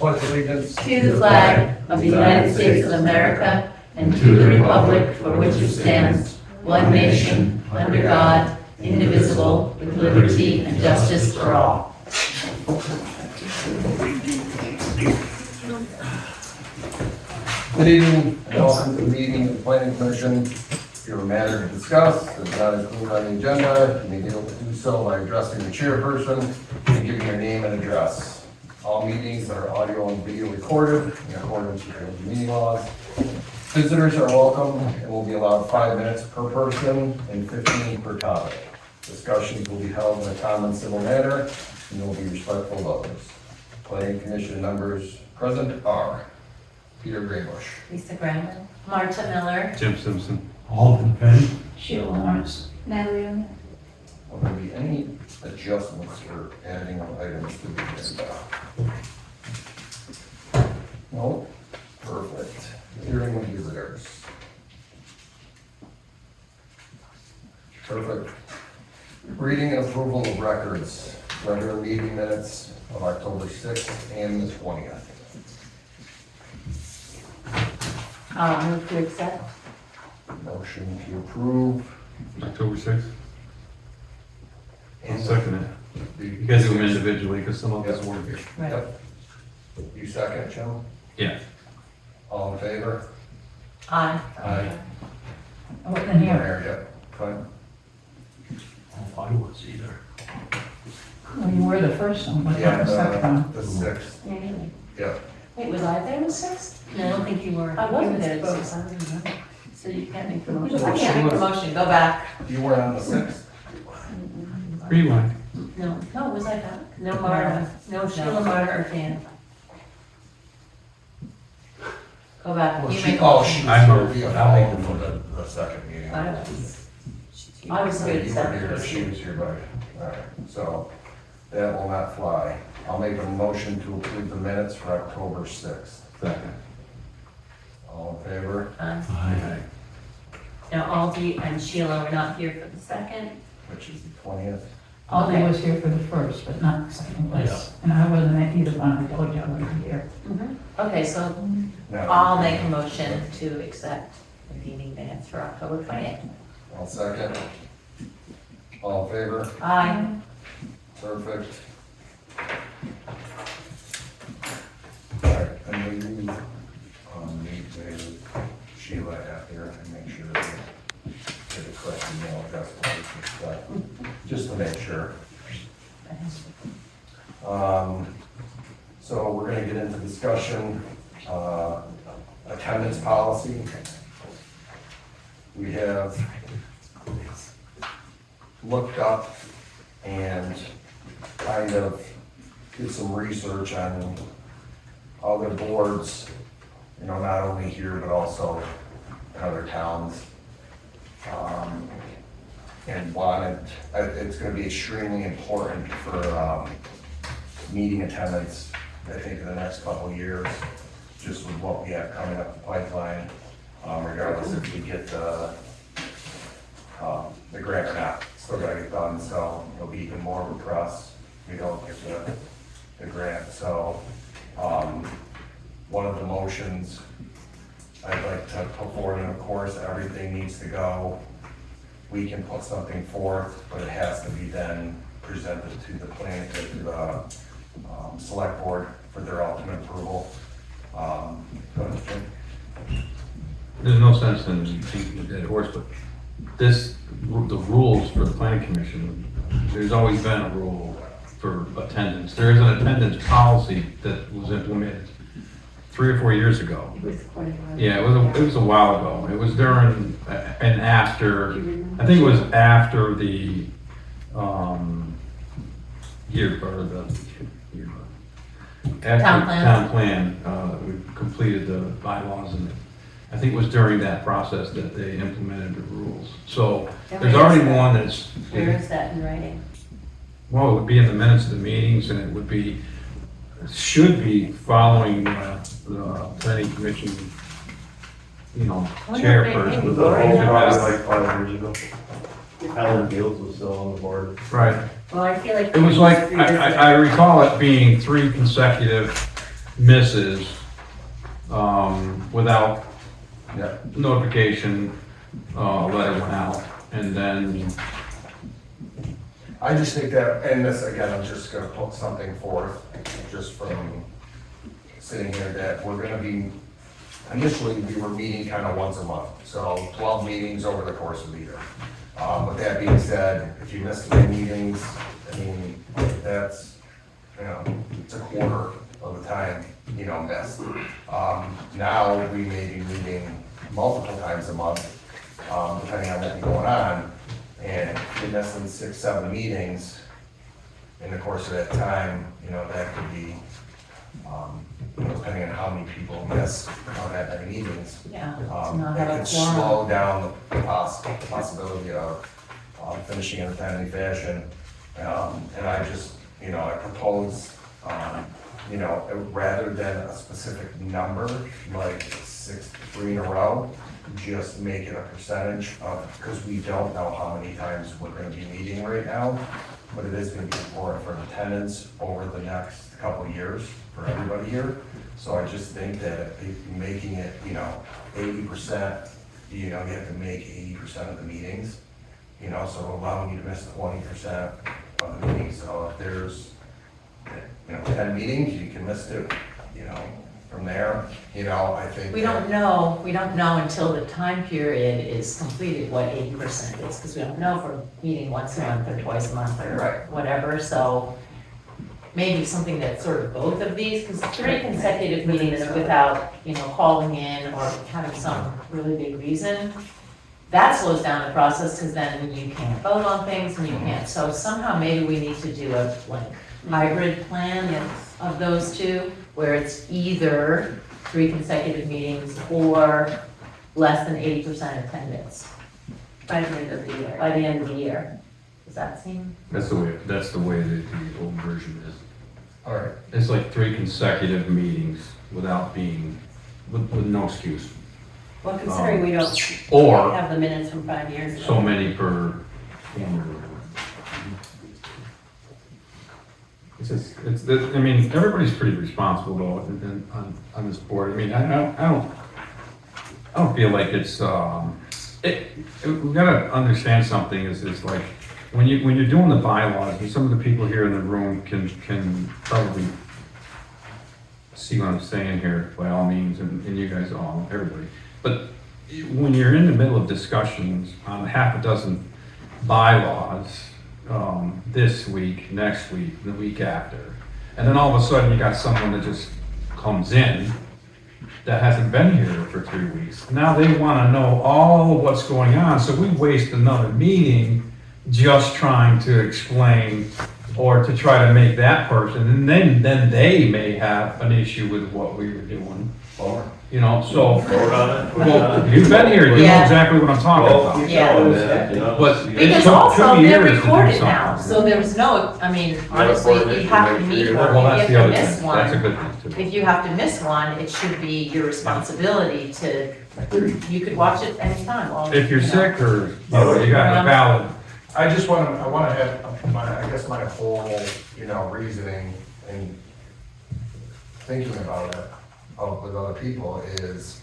pledge allegiance to the flag of the United States of America and to the republic for which it stands, one nation, under God, indivisible, with liberty and justice for all. Good evening and welcome to the meeting of the Planning Commission. If you have a matter to discuss that is not included on the agenda, you may be able to do so by addressing the chairperson and giving your name and address. All meetings are audio and video recorded in accordance with the meeting laws. Visitors are welcome and will be allowed 5 minutes per person and 15 per topic. Discussions will be held in a common civil manner and will be respectful of others. Planning Commission members present are Peter Graybush, Lisa Graham, Marta Miller, Jim Simpson. Alden Penny. Sheila Lawrence, Natalie O'Neill. will there be any adjustments or adding of items to the agenda? No? Perfect. Hearing of visitors. Perfect. Reading and approval of records, regular meeting minutes of October 6th and the 20th. Move to accept. Motion to approve. October 6th. I'll And second it. You guys do them individually because some of us weren't here. Right. Yep. You second, Jim? Yeah. All in favor? Aye. Aye. I wasn't here. There, yep. Fine. I was either. Well, you were the first one, but Yeah, not the second one. the 6th. Yep. Wait, was I there the sixth? No, I don't think you were. I wasn't You there were the there. sixth, I don't remember. So you can't make the I motion. can't make the motion, go back. You were on the 6th? Rewind. No, was I back? No, Marta. No, Sheila, Marta, or Dan. Go back. Well, You she, make. oh, she I was moved. be a I'll make phone for the second meeting. I was good, You were here, she was here, buddy. All right, so that will not fly. I'll make a motion to approve the minutes for October 6th. Second. All in favor? Aye. Now Aldi and Sheila were not here for the second. Which is the 20th. Aldi was here for the first, but not the second place. And I wasn't at either one, I told you I wasn't here. Okay, so No. I'll make a motion to accept the meeting minutes for October 20th. I'll second. All in favor? Aye. Perfect. All right, I know you, meet with Sheila after and make sure that you get the correct email address and stuff, just to make sure. So we're gonna get into discussion, attendance policy. We have looked up and kind of did some research on other boards, you know, not only here, but also in other towns. And wanted, it's gonna be extremely important for, meeting attendance, I think, in the next couple of years, just with what we have coming up the pipeline, regardless if we get the grant or not, still gotta get done, so it'll be even more of a press if we don't get the grant, so, one of the motions I'd like to put forward, and of course, everything needs to go. We can put something forth, but it has to be then presented to the plan, to the, select board for their ultimate approval. Go ahead, Jim. There's no sense in beating a dead horse, but the rules for the planning commission, there's always been a rule for attendance. There is an attendance policy that was implemented 3 or 4 years ago. Yeah, it was a while ago. It was during and after, I think it was after the, Town plan. Town plan, we completed the bylaws, and I think it was during that process that they implemented the rules. So there's already one that's, Where is that in writing? well, it would be in the minutes of the meetings, and it would be, should be following the planning commission, you know, chairperson. maybe. The whole project like 5 years ago. Alan Fields was still on the board. Right. Well, I feel like. It was like, I recall it being 3 consecutive misses, without Yeah, notification, letter went out, and then, I just think that, and this, again, I'm just gonna put something forth, just from sitting here, that we're gonna be, initially, we were meeting kind of once a month, so 12 meetings over the course of the year. With that being said, if you miss 3 meetings, I mean, that's, you know, it's a quarter of the time, you know, missed. Now, we may be meeting multiple times a month, depending on what's going on, and if you're missing 6, 7 meetings in the course of that time, you know, that could be, you know, depending on how many people miss on that many meetings, Yeah. not have a it could quorum. slow down the possibility of finishing in a timely fashion. And I just, you know, I propose, you know, rather than a specific number, like 3 in a row, just make it a percentage of, because we don't know how many times we're gonna be meeting right now, but it is gonna be important for attendance over the next couple of years for everybody here. So I just think that making it, you know, 80%, you know, you have to make 80% of the meetings, you know, so allowing you to miss 20% of the meetings. So if there's, you know, 10 meetings, you can miss 2, you know, from there, you know, I think. We don't know until the time period is completed what 80% is, because we don't know if we're meeting once a month or twice a month or Right. whatever, so maybe something that's sort of both of these, because 3 consecutive meetings without, you know, calling in or having some really big reason, that slows down the process, because then you can't vote on things and you can't, so somehow maybe we need to do a like hybrid plan of those two, where it's either 3 consecutive meetings or less than 80% attendance By the end of the year. by the end of the year. Does that seem? that's the way the old version is. All right, It's like 3 consecutive meetings without being, with no excuse. Well, considering we don't Or have the minutes from 5 years ago. so many per annual. I mean, everybody's pretty responsible though, on this board. I mean, I don't feel like it's, we gotta understand something is like, when you're doing the bylaws, and some of the people here in the room can probably see what I'm saying here by all means, and you guys all, everybody. But when you're in the middle of discussions on half a dozen bylaws, this week, next week, the week after, and then all of a sudden you got someone that just comes in that hasn't been here for 3 weeks. Now they want to know all of what's going on, so we waste another meeting just trying to explain or to try to make that person, and then they may have an issue with what we were doing, over. you know, so. Vote on it, push Well, on it. you've been here, you know Yeah. exactly what I'm talking Well, about. keep Yeah. telling that, you know, But just- it Because took also 2 they're years to do recorded now, something. so there's no, I mean, honestly, if you have to meet Well, one, that's if the you other miss thing, that's a one, good thing too. if you have to miss one, it should be your responsibility to, you could watch it anytime. while, If you're you know. sick or, you know, you got a valid, I just want to, have my, I guess my whole, you know, reasoning and thinking about it with other people is,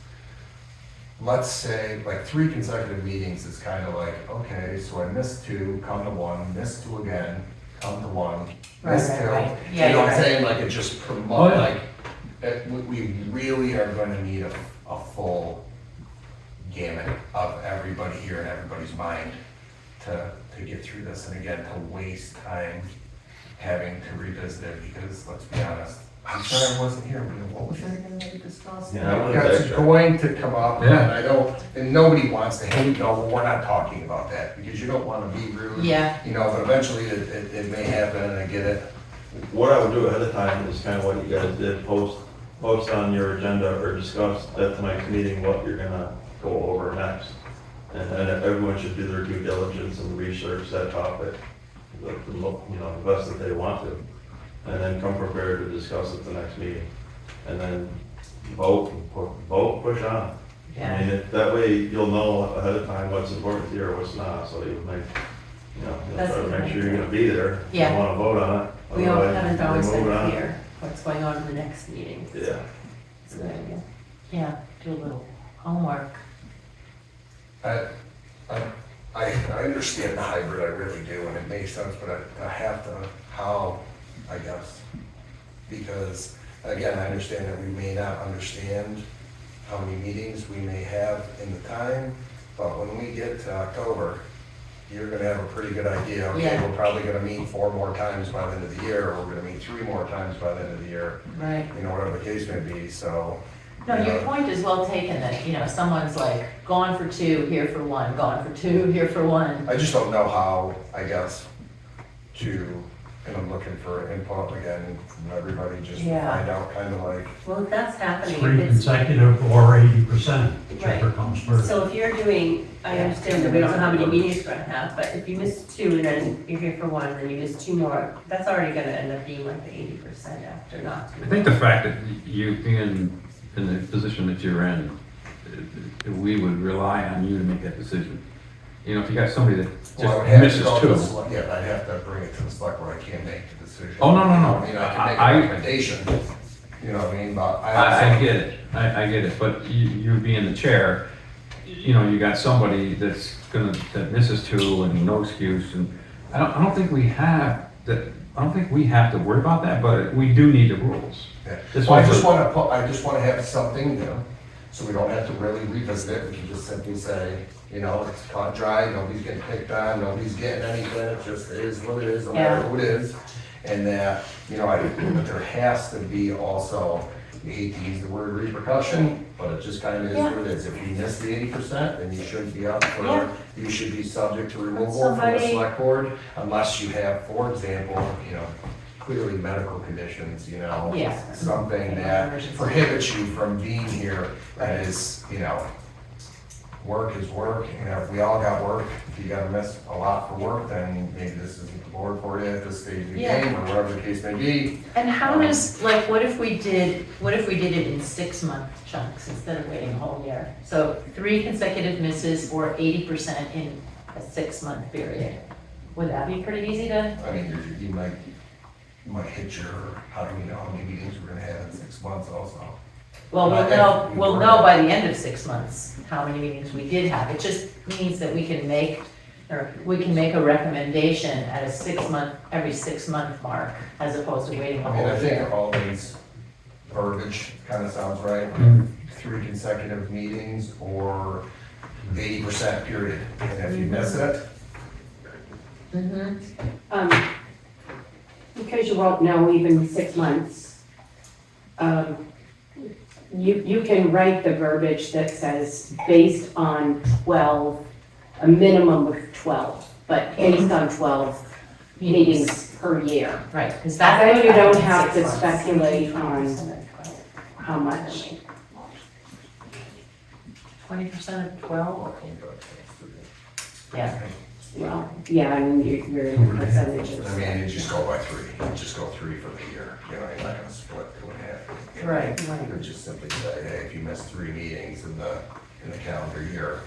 let's say, like 3 consecutive meetings is kind of like, okay, so I missed 2, come to 1, missed 2 again, come to 1, missed 2. Right. Yeah, You know what you're I'm right. saying? Like it just Oh, promote, yeah. like, we really are going to need a full gamut of everybody here and everybody's mind to get through this, and again, to waste time having to revisit it, because let's be honest, I'm sorry I wasn't here, what was that again that we discussed? Yeah, I wasn't That's there. going to come up, and Yeah. I don't, and nobody wants to, hey, no, we're not talking about that, because you don't wanna be rude. Yeah. You know, but eventually it may happen, and I get it. What I would do ahead of time is kind of what you guys did, post on your agenda or discuss at tonight's meeting what you're gonna go over next. And everyone should do their due diligence and research that topic, you know, the best that they want to. And then come prepared to discuss at the next meeting. And then vote, push on. I mean, that way you'll know ahead of time what's important to you or what's not, so you make, you know, you'll That's try to a good make sure you're idea. gonna be there. Yeah. You wanna vote on it. We all otherwise haven't you're always moving been on. here. what's going on in the next meeting. Yeah. It's a good idea. Yeah, do a little homework. I understand the hybrid, I really do, and it makes sense, but I have to, how, I guess. Because, again, I understand that we may not understand how many meetings we may have in the time, but when we get to October, you're gonna have a pretty good idea, okay, Yeah. we're probably gonna meet 4 more times by the end of the year, or we're gonna meet 3 more times by the end of the year, Right. you know, whatever the case may be, so. No, you your know, point is well taken, that, you know, someone's like, gone for 2, here for 1, gone for 2, here for 1. I just don't know how, I guess, and I'm looking for input again from everybody, just to Yeah. find out kind of like, Well, if that's happening, 3 if it's, consecutive or 80%, whichever Right. comes first. so if you're doing, I understand that we don't know how many meetings we're gonna have, but if you miss 2 and then you're here for 1, and then you miss 2 more, that's already gonna end up being like the 80% after not. I think the fact that you being in the position that you're in, we would rely on you to make that decision. You know, if you got somebody that well, I would just have misses to go to the 2. select, yeah, I'd have to bring it to the select where I can't make the decision. Oh, no. I mean, I can make I- a recommendation, you know what I mean, but I I also, get it, I get it, but you being the chair, you know, you got somebody that misses 2 and no excuse, and I don't think we have to worry about that, but we do need the rules. yeah. This Well, I one's just a- wanna have something new, so we don't have to really revisit it, we can just simply say, you know, it's caught dry, nobody's getting picked on, nobody's getting anything, it just is what it is, no matter who it is. And that, you know, but there has to be also, you hate to use the word repercussion, but it just kind of is what it is. If you miss the 80%, then you should be up for, Yeah. you should be subject to removal from the Somebody- select board, unless you have, for example, you know, clearly medical conditions, you know, Yeah. something that prohibits you from being here, that is, you know, work is work, you know, if we all got work, if you gotta miss a lot for work, then maybe this isn't the board for you at this stage of the Yeah. game, or whatever the case may be. And how does, like, what if we did it in 6-month chunks instead of waiting a whole year? So 3 consecutive misses or 80% in a 6-month period. Would that be pretty easy to? I mean, you might hit your, how do we know how many meetings we're gonna have in 6 months also? Well, If we we'll were- know by the end of 6 months how many meetings we did have. It just means that we can make a recommendation at a 6-month, every 6-month mark, as opposed to waiting a I mean, whole I think year. all these verbiage kinda sounds right, 3 consecutive meetings or 80% period, and if you miss it, Mhm. Because you won't know even 6 months, you can write the verbiage that says based on 12, a minimum of 12, but based on 12 meetings per year. Right, because that's. Then what you don't happens in have 6 to months. speculate on how much. 20% of 12? Yeah. Well, yeah, I mean, you're in percentages. I mean, you just go by 3, you just go 3 for the year, you know, you're not gonna split 2.5. You know, Right. You would just simply say, hey, if you miss 3 meetings in the calendar year,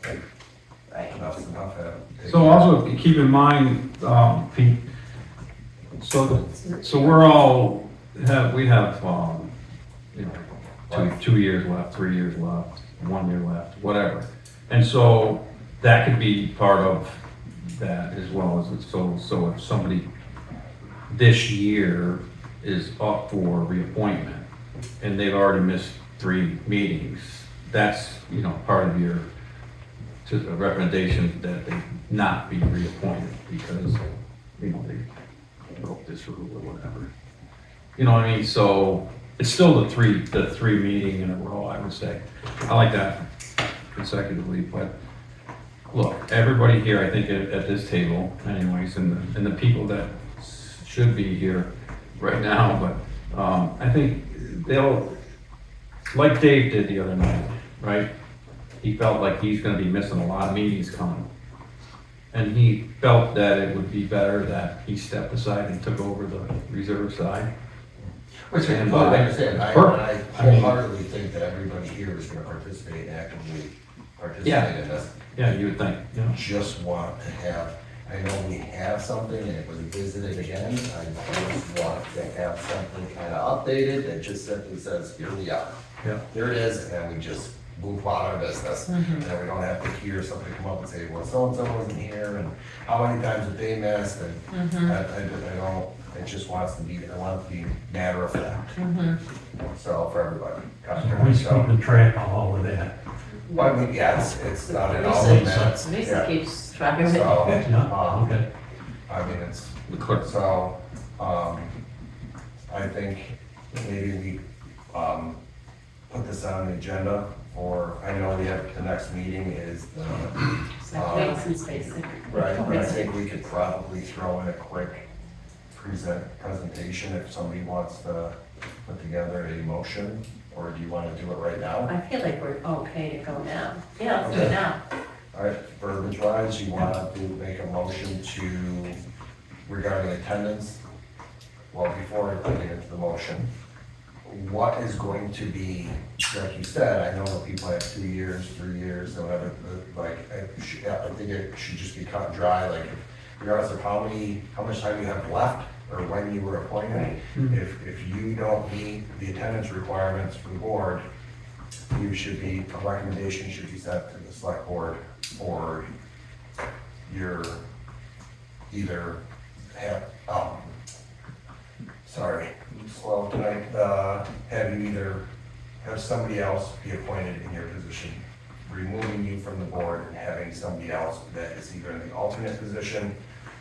Right. enough's enough. So also keep in mind, Pete, so we're all, we have, you know, 2 years left, 3 years left, 1 year left, whatever. And so that could be part of that as well as, so if somebody this year is up for reappointment and they've already missed 3 meetings, that's, you know, part of your, to the recommendation that they not be reappointed because, you know, they broke this rule or whatever. You know what I mean? So it's still the three meeting in a row, I would say. I like that consecutively, but look, everybody here, I think at this table anyways, and the people that should be here right now, but I think they'll, like Dave did the other night, right? He felt like he's gonna be missing a lot of meetings coming. And he felt that it would be better that he stepped aside and took over the reserve side. Which I And, understand, I perfect. wholeheartedly think that everybody here is gonna participate, actively participate in this. Yeah, you would think, you know. Just want to have, I know we have something and it was visited again. I just want to have something kind of updated that just simply says, here we are. Yeah. Here it is, and we just move on our business. And then we don't have to hear somebody come up and say, well, so-and-so wasn't here, and how many times did they miss, and I don't, it just wants to be, I want it to be matter of fact. So, for everybody. Always So, keeping track of all of that. but, I mean, yeah, it's not in all the minutes. Lisa Yeah. keeps track of it. So, Yeah, okay. I mean, it's, The clerk. so, I think maybe we, put this on the agenda for, I know we have, the next meeting is the, Weights and spacing. right, but I think we could probably throw in a quick presentation if somebody wants to put together a motion, or do you want to do it right now? I feel like we're okay to go now. Yeah, let's do it now. All right, verbiage wise, you want to make a motion to, regarding attendance? Well, before I put it into the motion, what is going to be, like you said, I know that people have 2 years, 3 years, or whatever, but, like, I think it should just be cut and dry, like, regardless of how much time you have left, or when you were appointed. Right. If you don't meet the attendance requirements for the board, you should be, a recommendation should be sent to the select board, or your, either have, sorry, I'm slow tonight, have you either have somebody else be appointed in your position, removing you from the board and having somebody else that is either in the alternate position,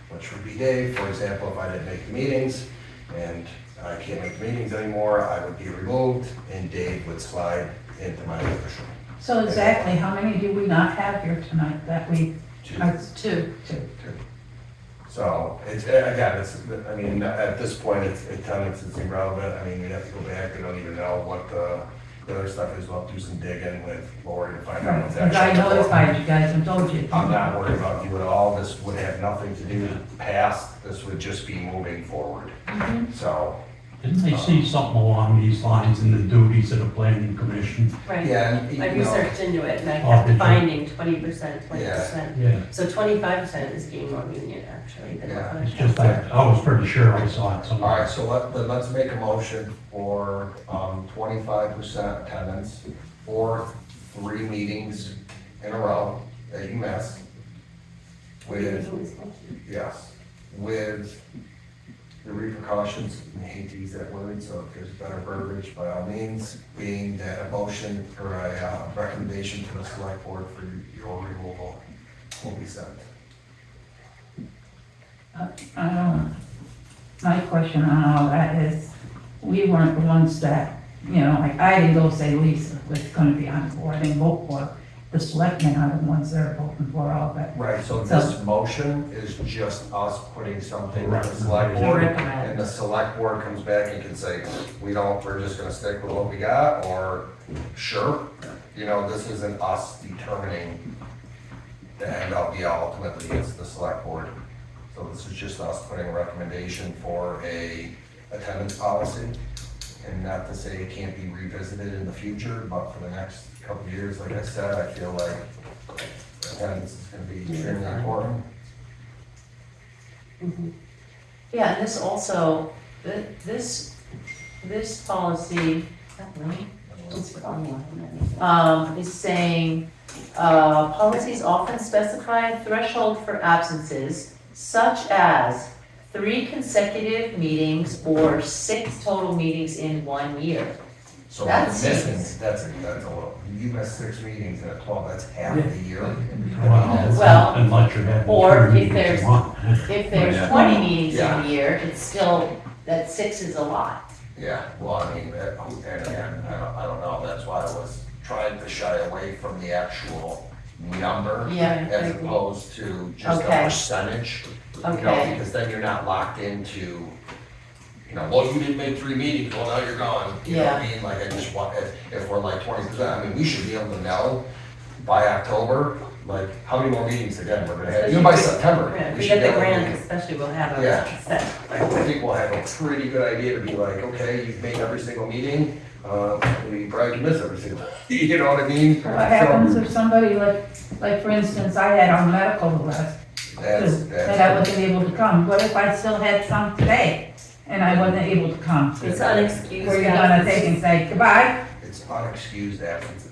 which would be Dave, for example, if I didn't make the meetings, and I can't make the meetings anymore, I would be removed, and Dave would slide into my position. So exactly, how many do we not have here tonight that we, Two. two. So, it's, again, it's, I mean, at this point, attendance is irrelevant, I mean, we have to go back, we don't even know what the other stuff is, we'll have to do some digging with Lori to find out what's Because I actually. notified you guys and told you. I'm not worried about you at all, this would have nothing to do with the past, this would just be moving forward. So, Didn't they see something along these lines in the duties of the planning commission? Right. yeah, and, I you know, researched into it and I Oh, did kept you? finding 20%, 20%. Yeah, So 25% is being more lenient actually than Yeah, other it's just that, I was pretty sure I saw it all somewhere. right, so then let's make a motion for, 25% attendance, or 3 meetings in a row that you miss. With, yes, with the repercussions, I hate to use that word, so if there's better verbiage, by all means, being that a motion or a recommendation to the select board for your removal will be sent. My question on all that is, we weren't the ones that, you know, like, I didn't go say Lisa was gonna be on the board, I didn't vote for her. The selectmen are the ones that are voting for all that. Right, so this motion is just us putting something to the select board, Recommend. and the select board comes back and can say, we're just gonna stick with what we got, or sure. You know, this isn't us determining the end all be all, ultimately it's the select board. So this is just us putting a recommendation for a attendance policy, and not to say it can't be revisited in the future, but for the next couple of years, like I said, I feel like attendance is gonna be extremely important. Yeah, and this also, this policy, is saying, policies often specify a threshold for absences such as 3 consecutive meetings or 6 total meetings in 1 year. So That's- the missing, that's a little, you missed 6 meetings in a 12, that's half the year. Well, Unless you're having or two if meetings there's- a month. If there's Yeah. 20 meetings in Yeah. a year, it's still, that 6 is a lot. Yeah, well, I mean, and again, I don't know, that's why I was trying to shy away from the actual number Yeah, I as agree. opposed to just a Okay. percentage. You know, Okay. because then you're not locked into, you know, well, you didn't make 3 meetings, well, now you're gone. You know what I mean? Like, I just want, if we're like 20%, I mean, we should be able to know by October, like, how many more meetings again we're gonna have, even by September. Yeah, if we we should get be the able to grant be- especially, we'll have Yeah. a set. I think we'll have a pretty good idea to be like, okay, you've made every single meeting, you probably can miss every single, you know what I mean? What happens if somebody like for instance, I had on medical the last that I wasn't able to come. What if I still had some today and I wasn't able to come? It's unexcused. Were you gonna take and say goodbye? It's unexcused absences.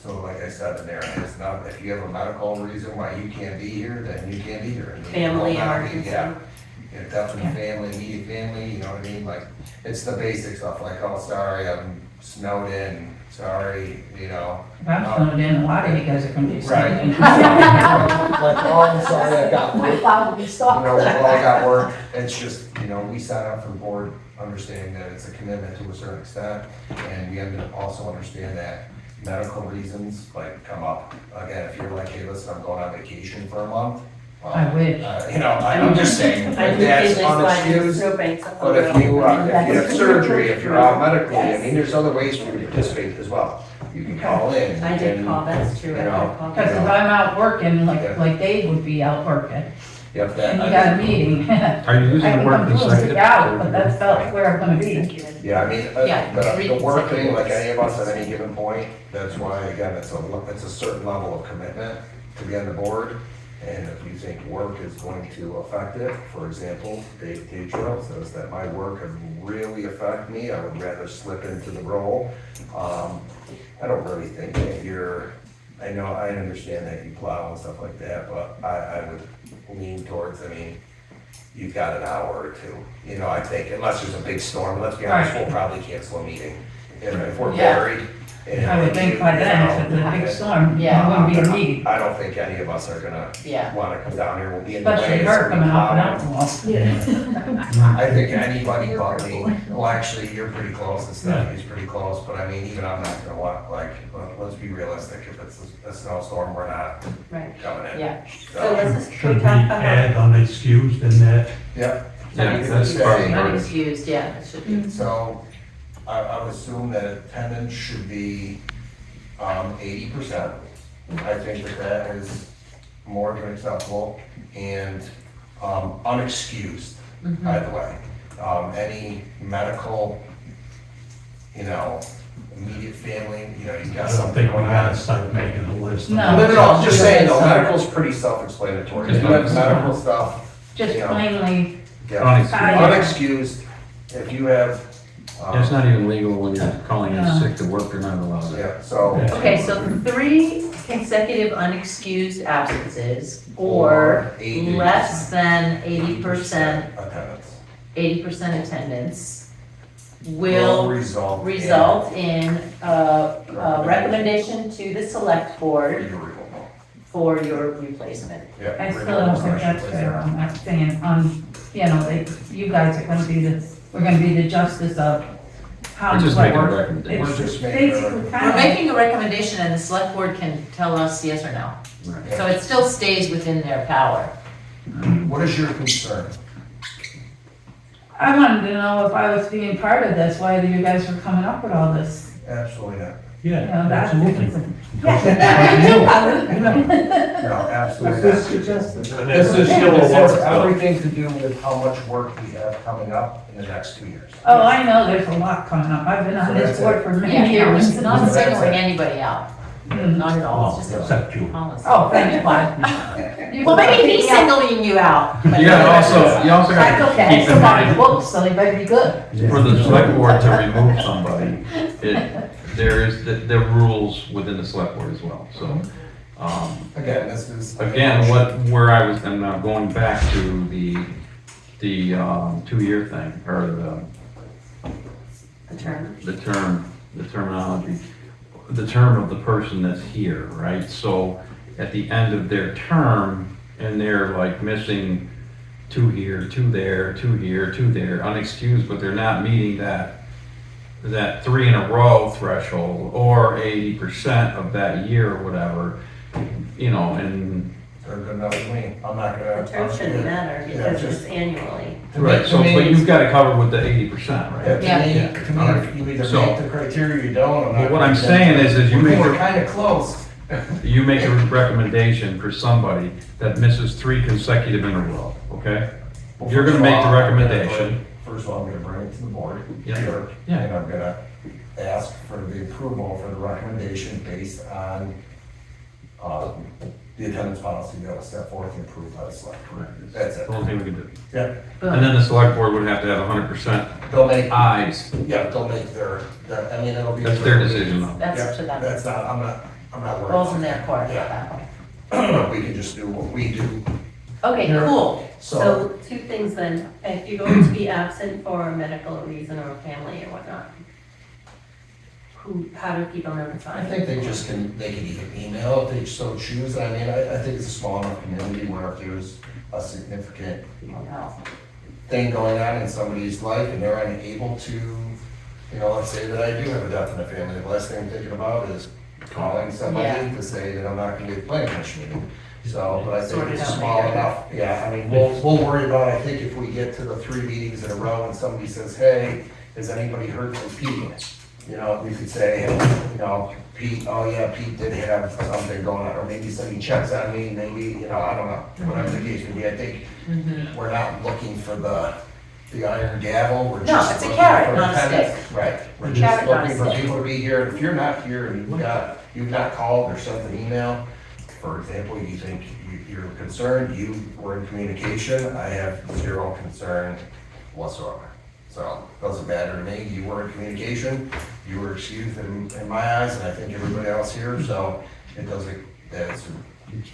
So like I said in there, it's not, if you have a medical reason why you can't be here, then you can't be here. And you Family will not be- emergency. Yeah, yeah, definitely family, immediate family, you know what I mean? Like, it's the basic stuff, like, oh, sorry, I'm snowed in, sorry, you know. If I'm snowed in, a lot of you guys are gonna be Right. snowed in. Like, oh, I'm sorry, I got work. My father will be You stuck. know, well, I got work, it's just, you know, we sign up for the board, understanding that it's a commitment to a certain extent, and we also understand that medical reasons, like, come up. Again, if you're like, hey, listen, I'm going on vacation for a month. well, I wish. You know, I'm just saying, I if do that's occasionally slide in unexcused, snowbanks up but on if the you, road. if you have surgery, if you're out medically, I mean, there's other ways for you to participate as well. You can call in. I you did can, call, that's true. I you did know, call. Because if I'm out working, like Dave would be out working, Yep, that. and you got a meeting, Are you I using can the word come through and stick consecutive? out, but that's about where I'm gonna be. Yeah, I mean, Yeah, but three the work thing, consecutive. like any of us at any given point, that's why, again, it's a certain level of commitment to be on the board. And if you think work is going to affect it, for example, Dave Tetro says that my work could really affect me, I would rather slip into the role. I don't really think that I know, I understand that you plow and stuff like that, but I would lean towards, I mean, you've got an hour or two. You know, I think, unless there's a big storm, let's be honest, we'll probably cancel a meeting. If we're Yeah. buried. and I would think by then, if it's a big storm, Yeah. it wouldn't be a meeting. I don't think any of us are gonna Yeah. wanna come down here, we'll be in the way. Especially it's her gonna be coming off an plowing. alcohol. I think anybody but me, well, actually, you're pretty close, and Stephanie's pretty close, but I mean, even I'm not gonna want, like, let's be realistic, if it's a snowstorm, we're not Right. coming in. Yeah. So let's just, Should we talk about. add unexcused in that? Yep. Yeah, that's part of the verbiage. Unexcused, yeah, it should be. So, I would assume that attendance should be 80%. I think that is more than acceptable and unexcused, by the way. Any medical, you know, immediate family, you know, you've I got don't something think we going gotta on. start making a list. of No. No, I'm just saying, though, medical's pretty self-explanatory. If Just you have unexcused. medical stuff, Just Yeah. plainly, yeah, Unexcused. unexcused. If you have, It's not even legal when you're calling in No. sick to work, you're not allowed to. yeah, so. Okay, so 3 consecutive unexcused absences or 80. less than 80% Attendance. attendance will result in a recommendation to the select for board your removal. for your replacement. Yeah. I still don't think that's fair. I'm not saying, you know, you guys are gonna be we're gonna be the justice of how We're much just making a work. recommendation. We're just It's making a basically We're kind of, making a recommendation and the select board can tell us yes or no. Right. So it still stays within their power. What is your concern? I wanted to know if I was being part of this, why you guys were coming up with all this. Absolutely not. You know, Yeah, that's. absolutely. No, absolutely not. This is still a This has work, though. everything to do with how much work we have coming up in the next 2 years. Oh, I know, there's a lot coming up. I've been on So this that's board it. for many Yeah, years. it's not So that's singling it. anybody out, Mm. not at all, Well, it's just a except you. policy. Oh, thanks, Clyde. Well, maybe he's singling you out. You also That's gotta okay, keep it's in in my mind, book, so you better be good. for the select board to remove somebody, there is the rules within the select board as well, so. Again, this is. Again, where I was, and now going back to the 2-year thing, or The term. the terminology, the term of the person that's here, right? So at the end of their term, and they're like missing 2 here, 2 there, 2 here, 2 there, unexcused, but they're not meeting that 3 in a row threshold, or 80% of that year or whatever, you know, and, They're good enough for me. I'm not gonna. The term shouldn't matter Yeah, because just- it's annually. right, so, but you've got to cover with the 80%, right? Yeah, Yeah. to me, if you either So- meet the criteria or you don't, I'm not. But what I'm saying is you make We're a- kinda close. You make a recommendation for somebody that misses 3 consecutive in a row, okay? You're gonna make the recommendation. First of all, I'm gonna bring it to the board, Yeah. here, Yeah. and I'm gonna ask for the approval for the recommendation based on, the attendance policy that was set forth and approved by the select board. That's it. The only thing we can do. Yeah, And then the select board would have to have 100% they'll make, ayes. yeah, they'll make I mean, it'll be. That's their decision though. That's Yeah, up to them. That's not, I'm not worried. Rolls in their court at Yeah. that point. We can just do what we do. Okay, Here. cool. So, So two things then, if you're going to be absent for a medical reason or a family or whatnot, how do people notify? I think they can either email if they so choose. I mean, I think it's a small enough community where if there's a significant thing going on in somebody's life and they're unable to, let's say that I do have a death in the family, the last thing I'm thinking about is calling somebody Yeah. to say that I'm not gonna be at the planning commission meeting. So, but I Sort think it it's out small later. enough, yeah, I mean, we'll worry about, I think if we get to the 3 meetings in a row and somebody says, hey, has anybody heard from Pete? We could say, Pete, oh yeah, Pete did have something going on, or maybe somebody checks on me, maybe, I don't know, whatever the case may be. I think we're not looking for the iron gavel, we're No, just it's a looking carrot, for not a attendance. stick. Right, we're A just carrot, not a looking for stick. people to be here, and if you're not here and you've not called or sent an email, for example, you think you're concerned, you were in communication, I have zero concern whatsoever. So, doesn't matter to me, you were in communication, you were excused in my eyes, and I think everybody else here, so it doesn't,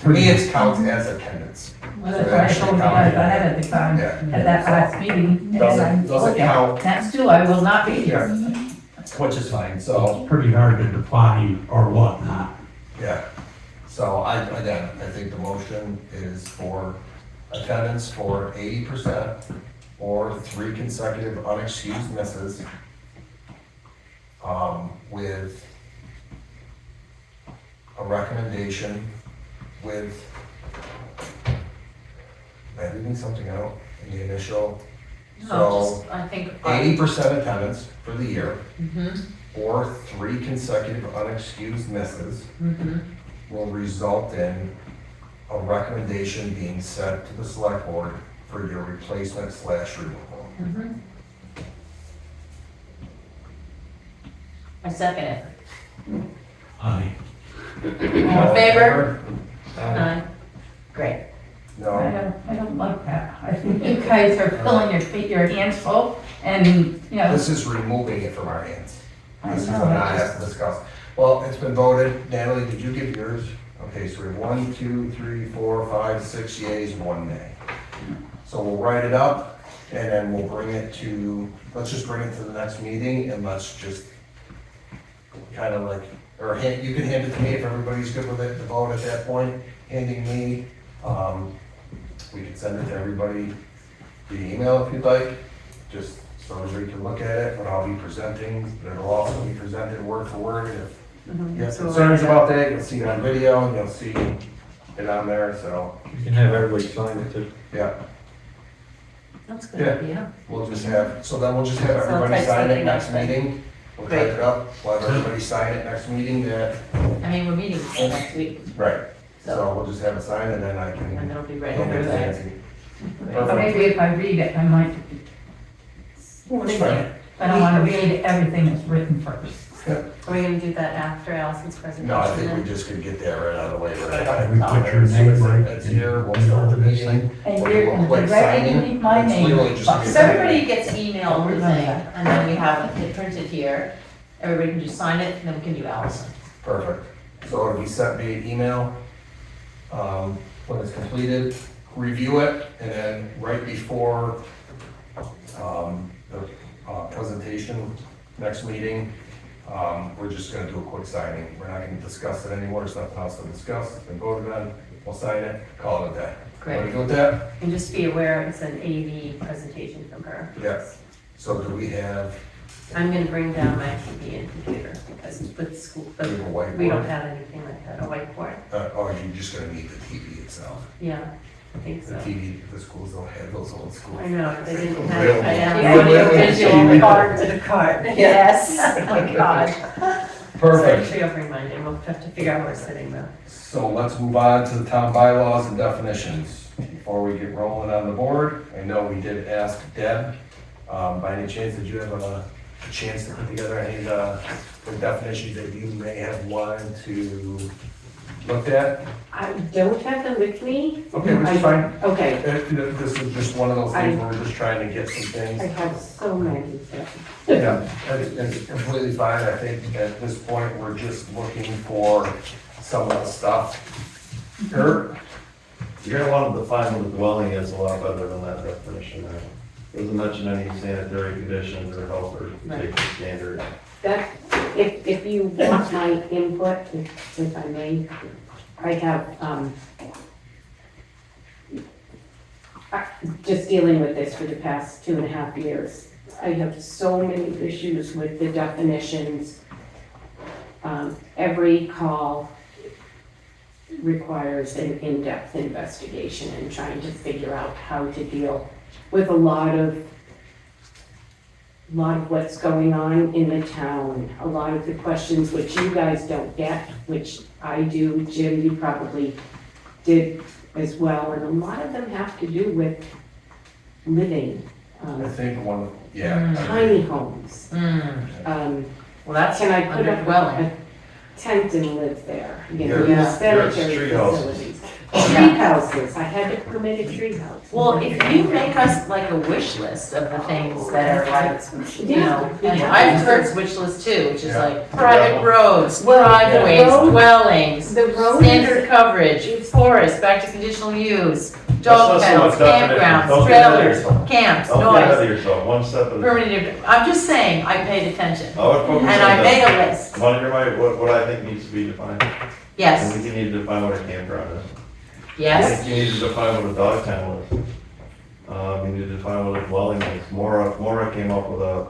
to me, it counts as attendance. Well, that's what I told you guys ahead of the time, Yeah. at that last meeting. Doesn't Okay, count. That's true, I will not be here. Which is fine, So so, it's pretty hard to define or whatnot. yeah. So I think the motion is for attendance for 80% or 3 consecutive unexcused misses, with a recommendation with, am I leaving something out in the initial? No, So just, I think. 80% attendance for the year, Mhm, or 3 consecutive unexcused misses mhm. will result in a recommendation being sent to the select board for your replacement / removal. Mhm. I second it. Aye. All in favor? Aye. Great. I No, don't like that. I think you guys are filling your hands full, and, this is removing it from our hands. I This is know, what I I just- have to discuss. Well, it's been voted. Natalie, did you give yours? Okay, so we have 1, 2, 3, 4, 5, 6 yeas, 1 nay. So we'll write it up, and then we'll bring it to, let's just bring it to the next meeting, and let's just kind of like, you can hand it to me if everybody's good with it, the vote at that point, handing me, we can send it to everybody via email if you'd like, just so everybody can look at it, but I'll be presenting, it'll also be presented word for word, and if you have So concerns about that, you'll see it on video, and you'll see it on there, so, You can have everybody sign it too. yeah. That's a Yeah. good idea. We'll just have, so then we'll just have So I'll everybody type sign it something next up then. meeting. We'll type it up, we'll have everybody sign it next meeting that, I mean, we're meeting next week, right, so we'll just have it signed and then I and can. it'll be ready I'll for get to that. Nancy. or Perfect. maybe if I read it, I might, That's fine. I don't want to read everything that's written first. Are we gonna do that after Allison's presentation? No, I think we then? just could get that right out of the way. We Right. put your name right It's here, we'll start the meeting. And We'll you're do a going to quick directly signing. read my It's name. literally just gonna be a So everybody signing. gets emailed the thing, and then we have it printed here. Everybody can just sign it, and then we can do Allison. Perfect. So it'll be sent via email, when it's completed, review it, and then right before, the, presentation, next meeting, we're just gonna do a quick signing. We're not gonna discuss it anymore, there's nothing else to discuss, it's been voted on, we'll sign it, call it a day. Great. Want to go with that? And just be aware, it's an AV presentation from her. Yeah. So do we have, I'm gonna bring down my TV and computer, because with school, do we have a whiteboard? we don't have anything like that, a whiteboard. Or are you just gonna need the TV itself? Yeah, I think The so. TV, the schools don't have those old schools. I know, they didn't Real- have, I real- know, real- visual card to the card. Yes, oh God. So Perfect. actually, I'll bring mine, and we'll have to figure out where we're sitting though. So let's move on to the town bylaws and definitions. Before we get rolling on the board, I know we did ask Deb, by any chance, did you have a chance to put together any of the definitions that you may have wanted to looked at? I don't have them with me. Okay, which is fine. Okay, This is just one of those things where we're just trying to get some things. I have so many. Yeah, it's completely fine. I think at this point, we're just looking for some of the stuff. Kurt? You're gonna want to define what a dwelling is a lot better than that definition there. Doesn't mention any sanitary conditions or health or safety standards. That, if you want my input, if I may, I have, just dealing with this for the past 2.5 years. I have so many issues with the definitions. Every call requires an in-depth investigation and trying to figure out how to deal with a lot of what's going on in the town, a lot of the questions which you guys don't get, which I do. Jim, you probably did as well, and a lot of them have to do with living, I think one, yeah. tiny homes. Well, that's Can I put under up dwelling. a tent and live there? You know, Yours- use sanitary yours tree houses. facilities. Tree houses, I had to permit a tree house. Well, if you make us like a wish list of the things that are like, you know, and I've heard wish list too, which is Yeah. like private roads, Well, driveways, road- dwellings, The road standard is, coverage, forest, back to conditional use, dog That's not so kennels, much definition. campgrounds, Don't get ahead of trailers, yourself. camps, Don't get ahead of noise, yourself, one step at a time. permanent, I'm just saying, I paid attention. I would focus And on I made that. a list, Want to hear what I think needs to be defined? yes, I think you need to define what a campground is. I yes, think you need to define what a dog kennel is. You need to define what a dwelling is. Maura came up with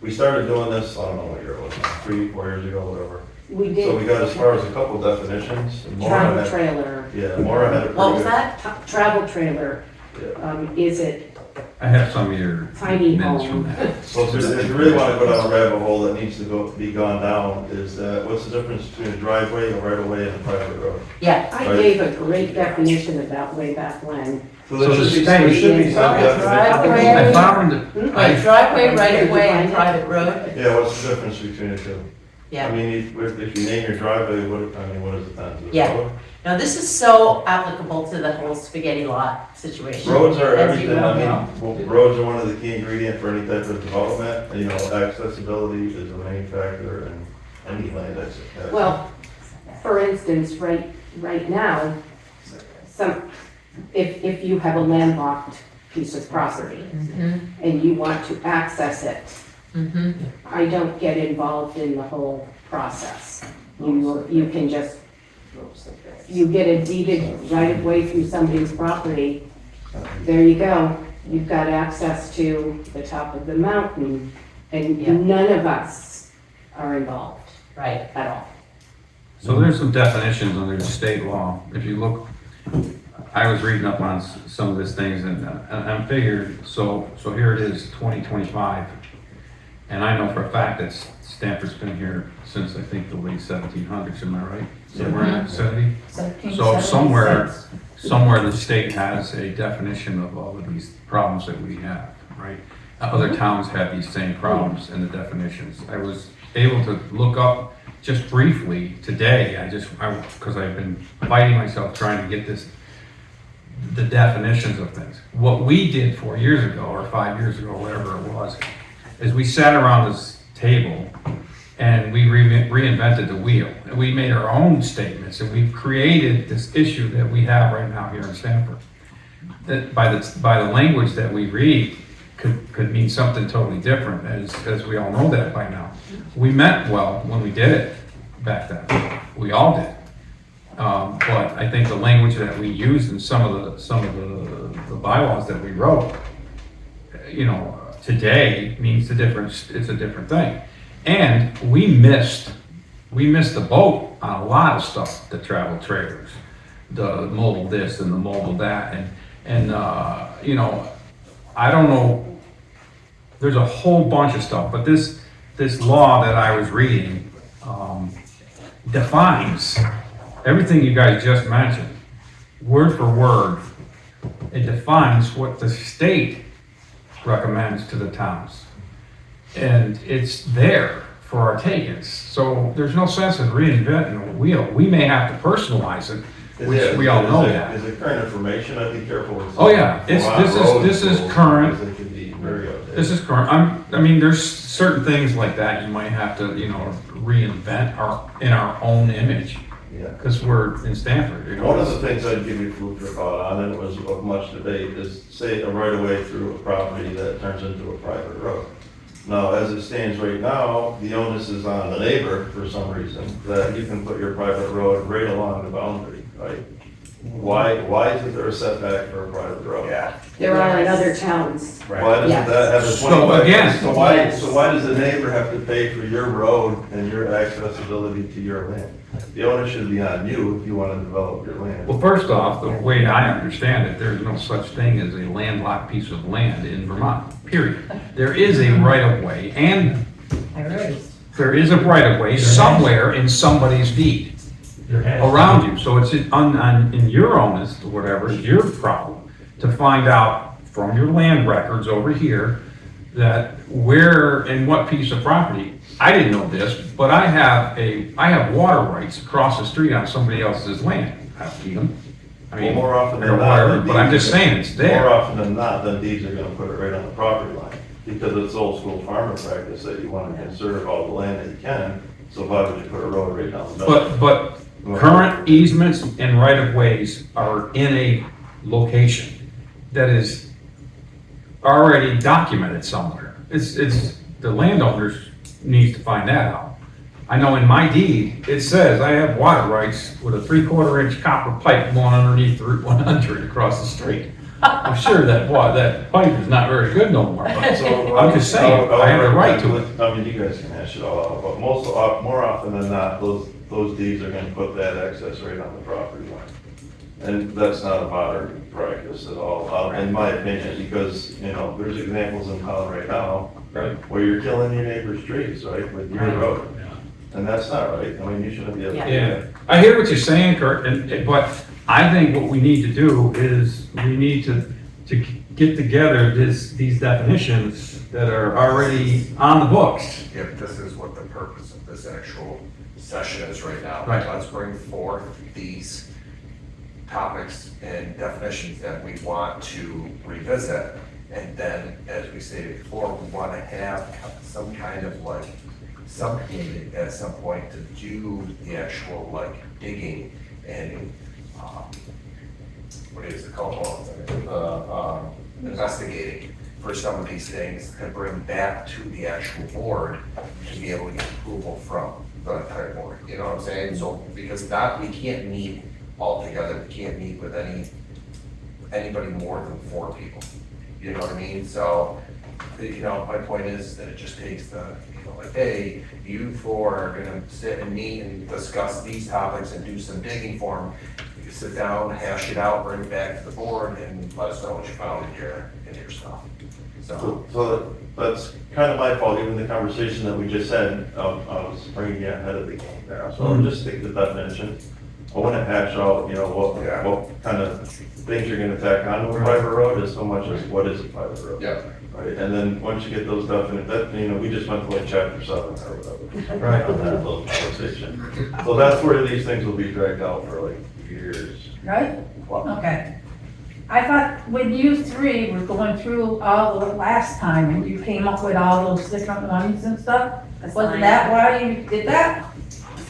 we started doing this, I don't know what year it was, 3-4 years ago, whatever. we So we did got as far as a couple definitions. And Maura travel had- trailer, Yeah, Maura had a pretty what was good. that? travel trailer, Yeah. is it I have some of your tiny minutes home? from that. So if you really want to go down a rabbit hole that needs to be gone down, is what's the difference between a driveway, a right of way, and a private road? Yeah, I Right. gave a great definition of that way back when. So there So the should be, state- there should be some Driveway. definition. I found, wait, driveway, right of way, and private road, Yeah, what's the difference between the two? yeah. I mean, if you name your driveway, what is it then? Is it Yeah. road? Now, this is so applicable to the whole spaghetti lot situation. Roads are as you everything, well I know. mean, well, roads are one of the key ingredients for any type of development. You know, accessibility is a main factor in any land access. Well, for instance, right now, if you have a landlocked piece of property Mhm, and you want to access it, mhm. I don't get involved in the whole process. You can just, you get a deeded right of way through somebody's property, there you go. You've got access to the top of the mountain, Yeah. and none of us are involved Right, at all. so there's some definitions under the state law. If you look, I was reading up on some of these things and I figured, so here it is, 2025. And I know for a fact that Stamford's been here since I think the late 1700s, am I right? Somewhere in that vicinity? So somewhere the state has a definition of all of these problems that we have, right? Other towns have these same problems in the definitions. I was able to look up just briefly today, because I've been fighting myself trying to get the definitions of things. What we did 4 years ago, or 5 years ago, whatever it was, is we sat around this table and we reinvented the wheel. And we made our own statements and we've created this issue that we have right now here in Stamford. That by the language that we read could mean something totally different, as we all know that by now. We meant well when we did it back then. We all did. But I think the language that we used in some of the bylaws that we wrote, today means it's a different thing. And we missed the boat on a lot of stuff, the travel trailers, the mobile this and the mobile that, and I don't know, there's a whole bunch of stuff, but this law that I was reading defines everything you guys just mentioned, word for word. It defines what the state recommends to the towns. And it's there for our takings. So there's no sense in reinventing the wheel. We may have to personalize it, which we all know that. Is it current information? I'd be careful with. Oh, yeah, this is current. It could be very outdated. This is current. I mean, there's certain things like that you might have to, reinvent in our own image, Yeah. because we're in Stamford, One of the things I'd give you food for thought on, and it was of much debate, is say a right of way through a property that turns into a private road. Now, as it stands right now, the onus is on the neighbor for some reason, that you can put your private road right along the boundary, right? Why isn't there a setback for a private road? Yeah. There are in other towns. Why doesn't Yes. that have a So 25? again- So why does the neighbor have to pay for your road and your accessibility to your land? The onus should be on you if you want to develop your land. Well, first off, the way I understand it, there's no such thing as a landlocked piece of land in Vermont, period. There is a right-of-way, and there is a right-of-way somewhere in somebody's deed There has- around you. So it's in your onus, or whatever, it's your problem to find out from your land records over here that where and what piece of property. I didn't know this, but I have water rights across the street on somebody else's land. I don't need them. I Well, mean, more often or than whatever, not. but I'm just saying it's More there. often than not, then deeds are gonna put it right on the property line, because it's old school farmer practice that you wanna conserve all the land that you can, so why would you put a road right down the middle? But current easements and right-of-ways are in a location that is already documented somewhere. It's, the landowners needs to find that out. I know in my deed, it says I have water rights with a 3/4 inch copper pipe going underneath Route 100 across the street. I'm sure that pipe is not very good no more, but So, I'm just saying, I have the right to it. I mean, you guys can hash it all out, but more often than not, those deeds are gonna put that access right on the property line. And that's not a modern practice at all, in my opinion, because, there's examples in town right now where you're killing your neighbor's trees, right, with your road. And that's not right. I mean, you shouldn't be able to do Yeah, that. I hear what you're saying, Kurt, but I think what we need to do is we need to get together these definitions that are already on the books. If this is what the purpose of this actual session is right now. Right. Let's bring forth these topics and definitions that we want to revisit. And then, as we stated before, we want to have some kind of subcommittee at some point to do the actual digging and, what is it called? Investigating for some of these things and bring back to the actual board to be able to get approval from the entire board. You know what I'm saying? So, because we can't meet all together, we can't meet with anybody more than 4 people. You know what I mean? So, my point is that it just takes hey, you 4 are gonna sit and meet and discuss these topics and do some digging for them. You can sit down, hash it out, bring it back to the board and let us know what you found in your stuff. So that's kind of my fault, given the conversation that we just had, I was bringing you ahead of the game there. So I'll just stick to the definition. I want to hash out, what kind of things you're gonna tack onto a private road as so much as what is a private road. Yeah. Right, and then once you get those definite, we just went to chapter 7 or whatever. Right. On that little conversation. So that's where these things will be dragged out for years. Right? Okay. I thought when you 3 were going through all the last time and you came up with all those different ones and stuff, wasn't that why you did that?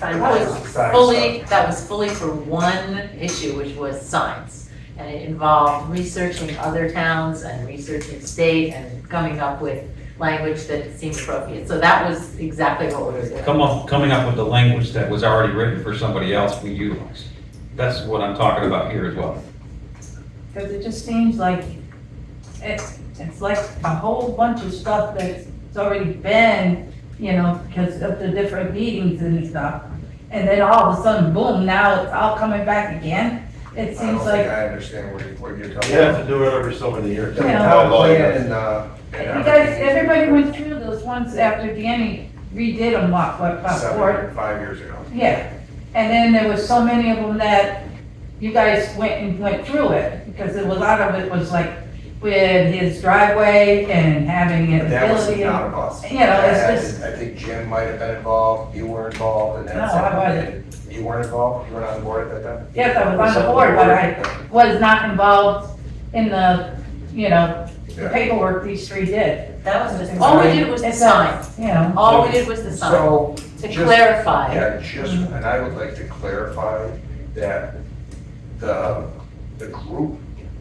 Sign That was fully for one issue, which was signs. And it involved researching other towns and researching state and coming up with language that seemed appropriate. So that was exactly what we were doing. Coming up with the language that was already written for somebody else we utilize. That's what I'm talking about here as well. Because it just seems like it's like a whole bunch of stuff that's already been, because of the different meetings and stuff. And then all of a sudden, boom, now it's all coming back again. It I don't seems think like, I understand what you're talking You have about. to do it every so many years. Yeah. Town plan you guys, everybody went through those ones after Danny redid them, about 4? 5 years ago. Yeah. And then there was so many of them that you guys went through it, because a lot of it was like, with his driveway and having an But that was ability. not of us. You know, it's just, I think Jim might have been involved, you were involved, and that's. No, I wasn't. You weren't involved, you weren't on board at that time? yes, I was on the board, but I was not involved in the, you know, the Yeah. paperwork these three did. That was just. All we did was the It's sign. You know, All we did was the sign, So, to just- clarify. yeah, just, and I would like to clarify that the group,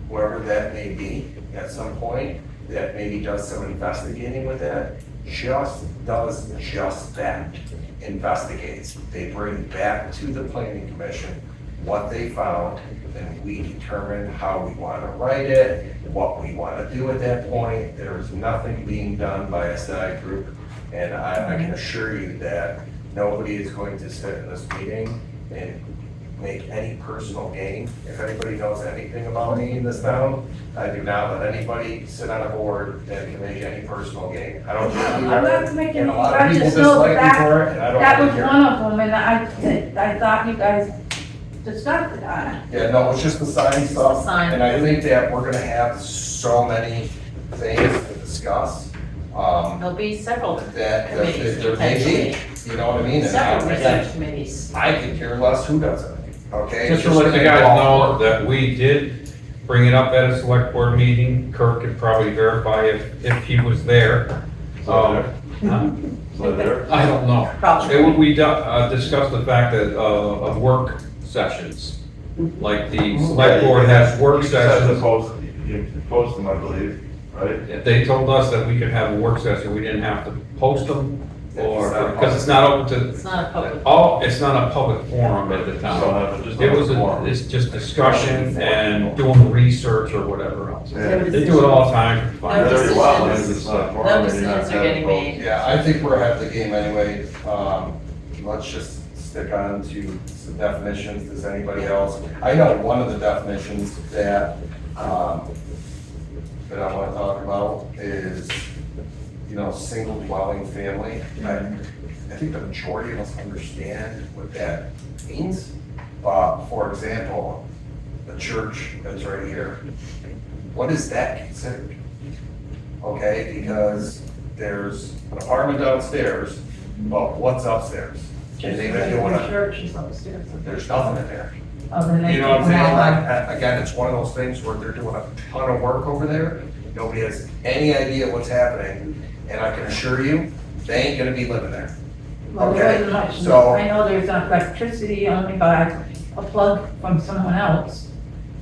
whoever that may be, at some point, that maybe does some investigating with that, just does just that, investigates. They bring back to the planning commission what they found, and we determine how we want to write it, what we want to do at that point. There is nothing being done by a side group, and I can assure you that nobody is going to sit in this meeting and make any personal gain. If anybody knows anything about me in this town, I do not let anybody sit on a board that can make any personal gain. I don't care who you I'm are, not making, and a lot I of people just know dislike me that, for it, and I don't that really was care. one of them, and I thought you guys discussed it on it. Yeah, no, it's just the sign stuff. sign. And I think that we're gonna have so many things to discuss, There'll be several that committees, there may be, you know what I mean? And several again, research committees. I could care less who does it, okay? Just to let you guys know that we did bring it up at a select board meeting. Kirk could probably verify if he was there. Huh? So there, I don't know. Probably. We discussed the fact that, of work sessions, like the select board has work you just have to sessions. you post them, I believe, right? They told us that we could have a work session, we didn't have to post them, or, because it's not open to, It's not a public. it's not a public forum at the So time. just It was, forum. it's just discussion and doing research or whatever else. Yeah. They do it all the time. for fun. No Very well, decisions. it's not a forum, No and you're not decisions are getting having made. Yeah, I think we're ahead of the game anyway. Let's just stick on to some definitions. Does anybody else? I know one of the definitions that I want to talk about is, single dwelling family. I think the majority of us understand what that means. For example, the church that's right here, what is that considered? Okay, because there's an apartment downstairs, but what's upstairs? And they've been doing it, Church is upstairs. there's nothing in there. Oh, then they You know what I'm take them saying? all out. Like, again, it's one of those things where they're doing a ton of work over there. Nobody has any idea what's happening, and I can assure you, they ain't gonna be living there. Well, there Okay, isn't much, so- I know there's electricity only by a plug from someone else,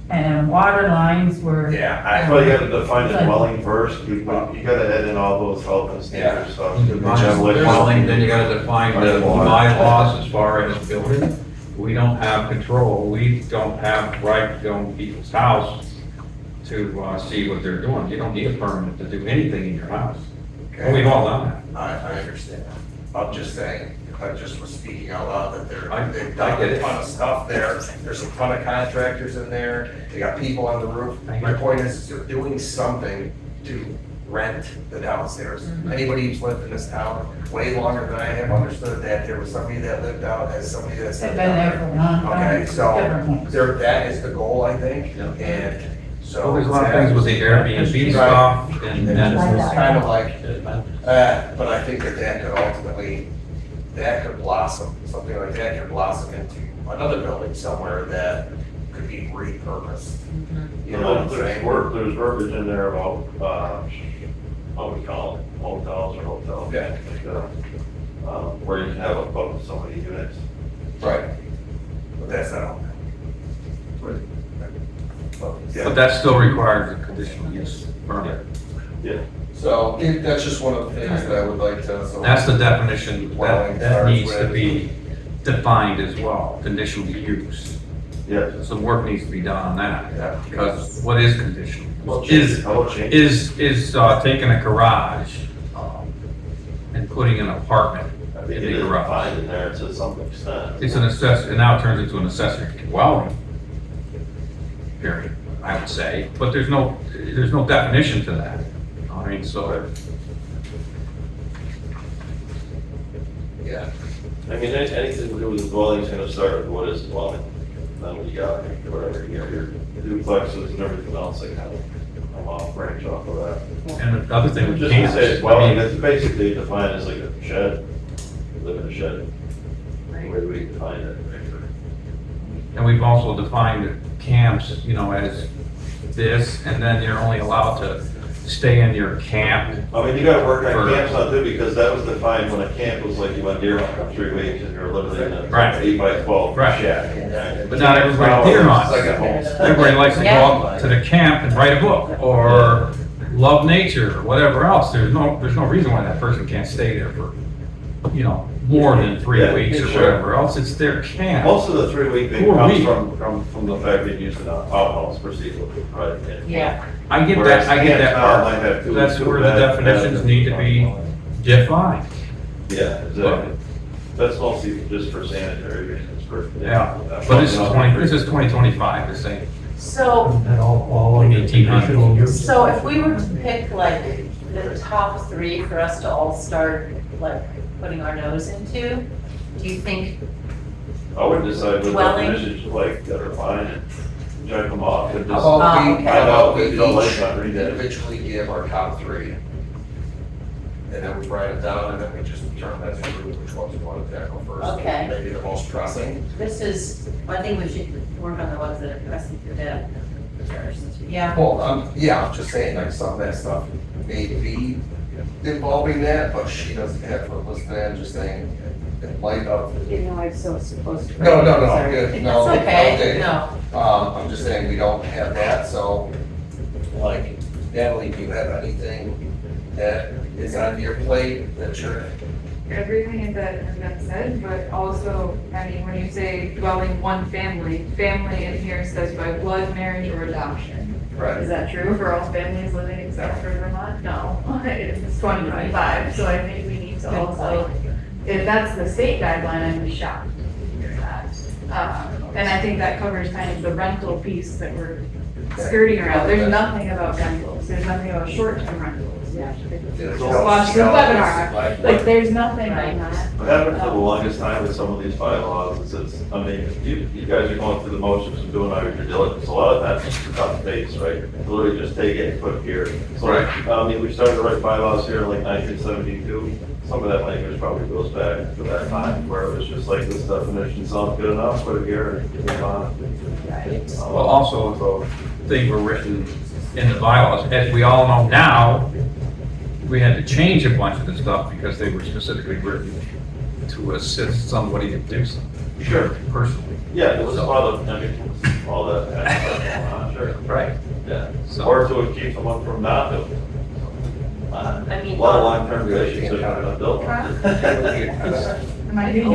and water lines were. Yeah, That's why you gotta define the dwelling first, you gotta add in all those health and standard stuff. Dwelling, then you gotta define the bylaws as far as building. We don't have control, we don't have right to go in people's house to see what they're doing. You don't need a permit to do anything in your house. And we've all done that. I understand. I'm just saying, I just was speaking out loud that they've I done get a it. ton of stuff there. There's a ton of contractors in there. They got people on the roof. My point is, they're doing something to rent the downstairs. Anybody who's lived in this town way longer than I have understood that there was somebody that lived out as somebody that's. They've been there for a long time. Okay, so Different ones. that is the goal, I think, and so. So there's a lot of things with the Airbnb stuff and It's kind of like, but I think that could ultimately, that could blossom, something like that could blossom into another building somewhere that could be repurposed. You know what I'm saying? There's verbiage in there about, what we call it, hotels or hotels. Yeah. Where you can have up to so many units. Right. But that's not all. Yeah. But that still requires a conditional use permit. Yeah. So that's just one of the things that I would like to. so- That's the definition, Dwelling that starts needs to with- be defined as well, conditional use. Yeah. Some work needs to be done on that, Yeah. because what is conditional? Well, Is, I'll change. is taking a garage, and putting an apartment I in think it the is garage. defined in there to some extent. It's an and now it turns into an accessory dwelling. Period, I would say, but there's no definition to that. I mean, so, Yeah. I mean, anything to do with the dwelling is gonna start with what is a dwelling. Then when you got whatever, you got your duplexes and everything else, like how I'm off branch off of that. And the other thing with Just to camps, say, it's I dwelling, mean, it's basically defined as like a shed, you live in a shed, the way we define it. and we've also defined camps, you know, as this, and then you're only allowed to stay in your camp. I mean, you gotta work on For- camps now too, because that was defined when a camp was like you went deer hunting for 3 weeks and you're literally in a Right. 8x12 Right. shack. But not everybody deer hunts. Everybody likes to go out to the camp and write a book, or love nature, or whatever else. There's no reason why that person can't stay there for, you know, more than 3 Yeah, weeks or sure. whatever else. It's their camp. Most of the 3-week thing 4 comes weeks. from the fact that you used an outhouse procedure, right? Yeah. I get Whereas that, I get that camps now part. might have two- That's two where the beds, definitions beds, need to be defined. Yeah, exactly. That's mostly just for sanitary reasons, for. Yeah, but this is 2025, the same. So, That all in the 1800s. conditional use. so if we were to pick like the top 3 for us to all start like putting our nose into, do you think, I would decide what Dwelling. definitions you like that are fine and check them off and How just. about we, okay. how about we If you don't like each that, read it. individually give our top 3? And then we write it down, and then we just determine as a group which ones we want to tackle first. Okay. Maybe the most pressing. this is, I think we should work on the ones that are pressing for them first. Yeah. Well, yeah, I'm just saying, like, some of that stuff may be involving that, but she doesn't have to list that, I'm just saying, in light of. You know, I'm so supposed to. No, Sorry. good, It's no, okay, no. I'm just saying, we don't have that, so, like, Natalie, do you have anything that is on your plate that you're, Everything that has been said, but also, I mean, when you say dwelling one family, family in here says by blood, marriage, or adoption. Is right? that true for all families living except for Vermont? No, it's 2025, so I think we need to also, if that's the state guideline, I'm shocked to hear that. And I think that covers kind of the rental piece that we're skirting around. There's nothing about rentals, there's nothing about short-term rentals. Just watch the webinar, like, there's nothing on that. What happened for the longest time with some of these bylaws is it's, I mean, you guys are going through the motions and doing all your due diligence. A lot of times it's just cut and paste, right? Literally just take it and put it here. So, Right. I mean, we started to write bylaws here in like 1972. Some of that language probably goes back to that time where it was just like, this definition sounds good enough, put it here and move on. Well, also, things were written in the bylaws. As we all know now, we had to change a bunch of the stuff because they were specifically written to assist somebody to do something. Sure. Personally. Yeah, it was all the, I mean, all that kind of stuff going on, sure. Right. Yeah. So- Or to keep someone from not doing. I A mean, lot of long-term relationships have been built. Am I doing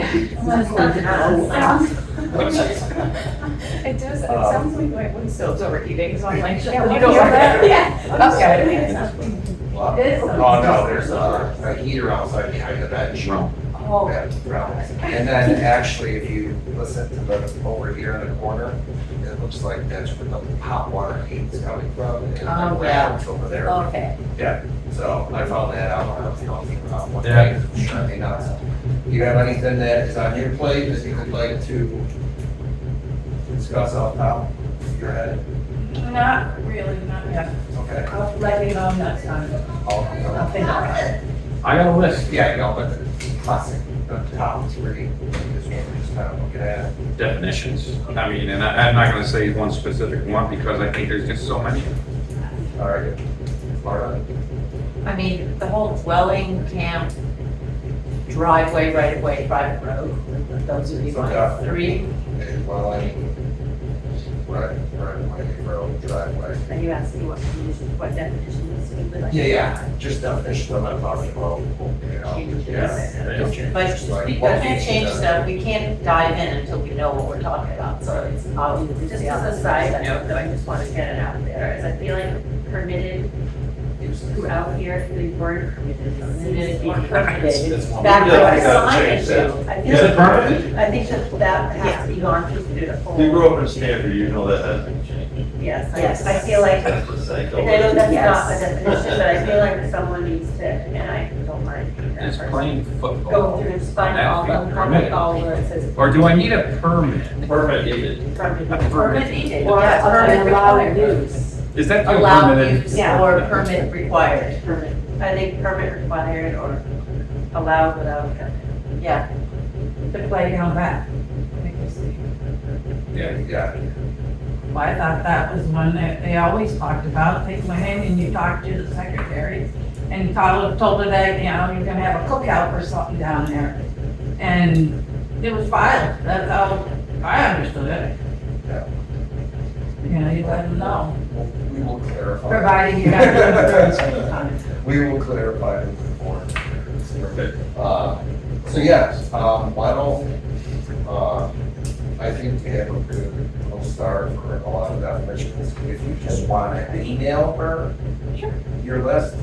It does, it sounds like my wood stove's overheating, so I'm like, yeah, You you don't know want that? that? Okay. Oh, no, there's a heater outside behind the bench. Oh. And then actually, if you listen to the, over here in the corner, it looks like that's where the hot water heat is coming from. And Oh, the yeah. lamps over there. Okay. Yeah, so I found that out when I was talking about one Yeah. day, it's driving me nuts. Do you have anything that is on your plate that you would like to discuss off the top of your head? Not really, not yet. Okay. I'll let you know next time. I'll think about it. I got a list. Yeah, no, but the classic, the top 3 is what we're just kind of looking at. Definitions. I mean, and I'm not gonna say one specific one because I think there's just so many. All right. Laura? I mean, the whole dwelling, camp, driveway, right-of-way, private road, those would be my 3. Well, I mean, right, road, driveway. And you asked me what definitions we would like. Yeah, just definition of that talking about, you know, yeah. But because we change stuff, we can't dive in until we know what we're talking about, so it's, just as a side note, though, I just want to get it out there, is I feel like permitted throughout here, we weren't permitted, permitted, be permitted. Back to our sign issue. I feel Is it like- permitted? I think that has to be gone through the whole. You grew up in Stamford, you know that hasn't changed. Yes, I feel like, That's the same. I know that's not a definition, but I feel like someone needs to, and I don't mind being that It's person. playing Go football. through and find all the, Permitted. all where it says. Or do I need a permit? Permit needed. Permit needed. Or Yeah, an permit allowed required. use. Is that the allow permitted? use Yeah. or permit required. Permit. I think permit required or allowed without permit. Yeah, To play down that. Yeah. Well, I thought that was one that they always talked about. They went in and you talked to the secretary and told her that, you know, you're gonna have a cookout or something down there. And it was filed. That's how I understood it. Yeah. You know, you let them know, We will clarify. providing you got the We will clarify it before. So yes, why don't, I think we have a good little start for a lot of definitions. If you just want to email her your list,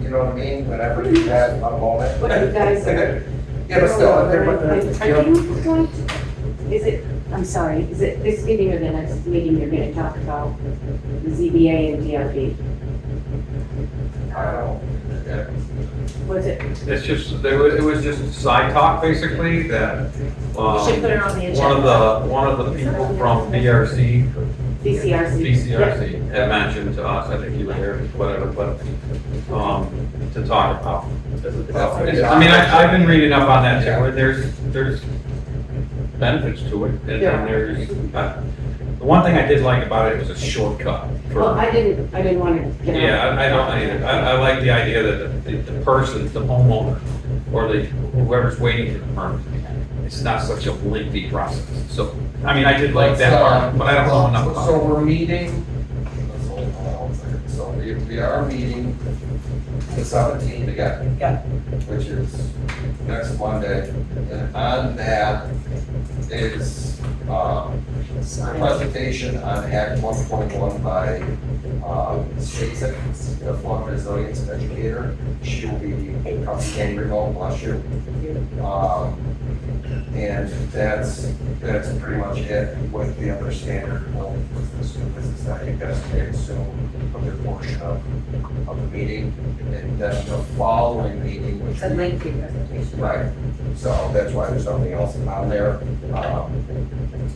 you know what I mean, whenever you have a moment. What you guys are. Yeah, but still, Are you know, you going to, is it, I'm sorry, is it this meeting or the next meeting you're gonna talk about the ZBA and DRB? I don't, yeah. Was it, It's just, it was just side talk, basically, that, we should put it on the one of the people from BRC, BCRC? BCRC, had mentioned to us, I think you were there, whatever, but, to talk about. I mean, I've been reading up on that too, and there's benefits to it, and Yeah. there's, the one thing I did like about it was a shortcut. for- Well, I didn't want to get out. Yeah, I don't either. I like the idea that the person, the homeowner, or whoever's waiting for the permit, it's not such a lengthy process. So, I mean, I did like that part, but I don't know enough about So it. we're meeting, so we are meeting the 17th again. Yeah. Which is next Monday, and on that is, a presentation on Act 121 by, Stacy, the flood resilience educator. She will be coming remote, bless you. And that's pretty much it with the other standard, this is that you guys can assume a good portion of the meeting. And then the following meeting, which It's a we lengthy presentation. right, so that's why there's nothing else on there.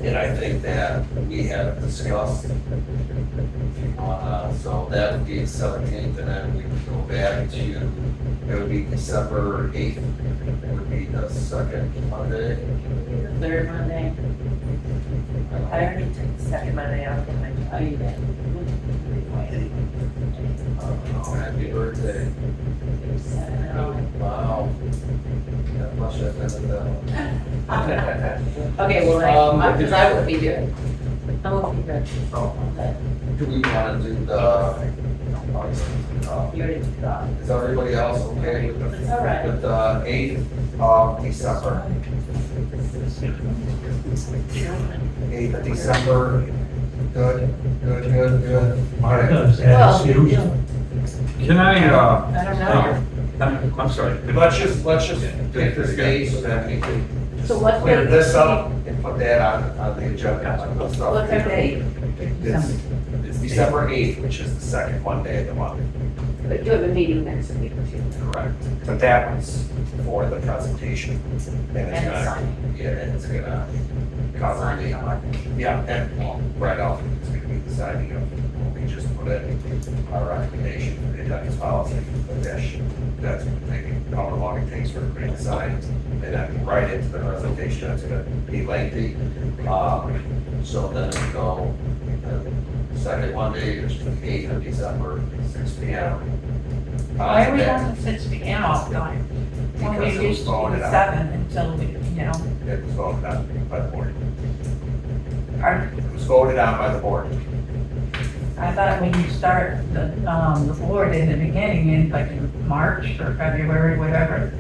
And I think that we have discussed, if you wanna, so that would be the 17th, and then we would go back to, it would be December 8th. It would be the second Monday. The third Monday. I already took the second Monday off of my job. Oh, you did? Happy birthday. Wow. That must have been Okay, well, Um, because I won't be good. I won't be good. Do we want to do the, You already took it off. is everybody else okay with the? It's all right. With the 8th of December? 8th of December, good. All right. Does Well, that excuse? Can I, I don't know. I'm sorry. Let's just pick this date so that we can So what's clear the, this up and put that on the agenda. What's our date? It's December 8th, which is the second Monday of the month. but you have a meeting next week too. Correct. But that was for the presentation. And And it's gonna, signing. yeah, and it's gonna cover the, yeah, and well, right off, it's gonna be the signing of, what we just put in our recommendation for the attendance policy. But that's gonna take however long it takes for everybody to sign. And then right into the presentation, it's gonna be lengthy. So then we go, second Monday, which is the 8th of December, 6 p.m. Why are we on the 6 p.m. all the time? When we Because it was used to voted be out. 7 until we, you know, It was voted on by the board. our, It was voted on by the board. I thought when you start the board in the beginning, in like in March or February, whatever,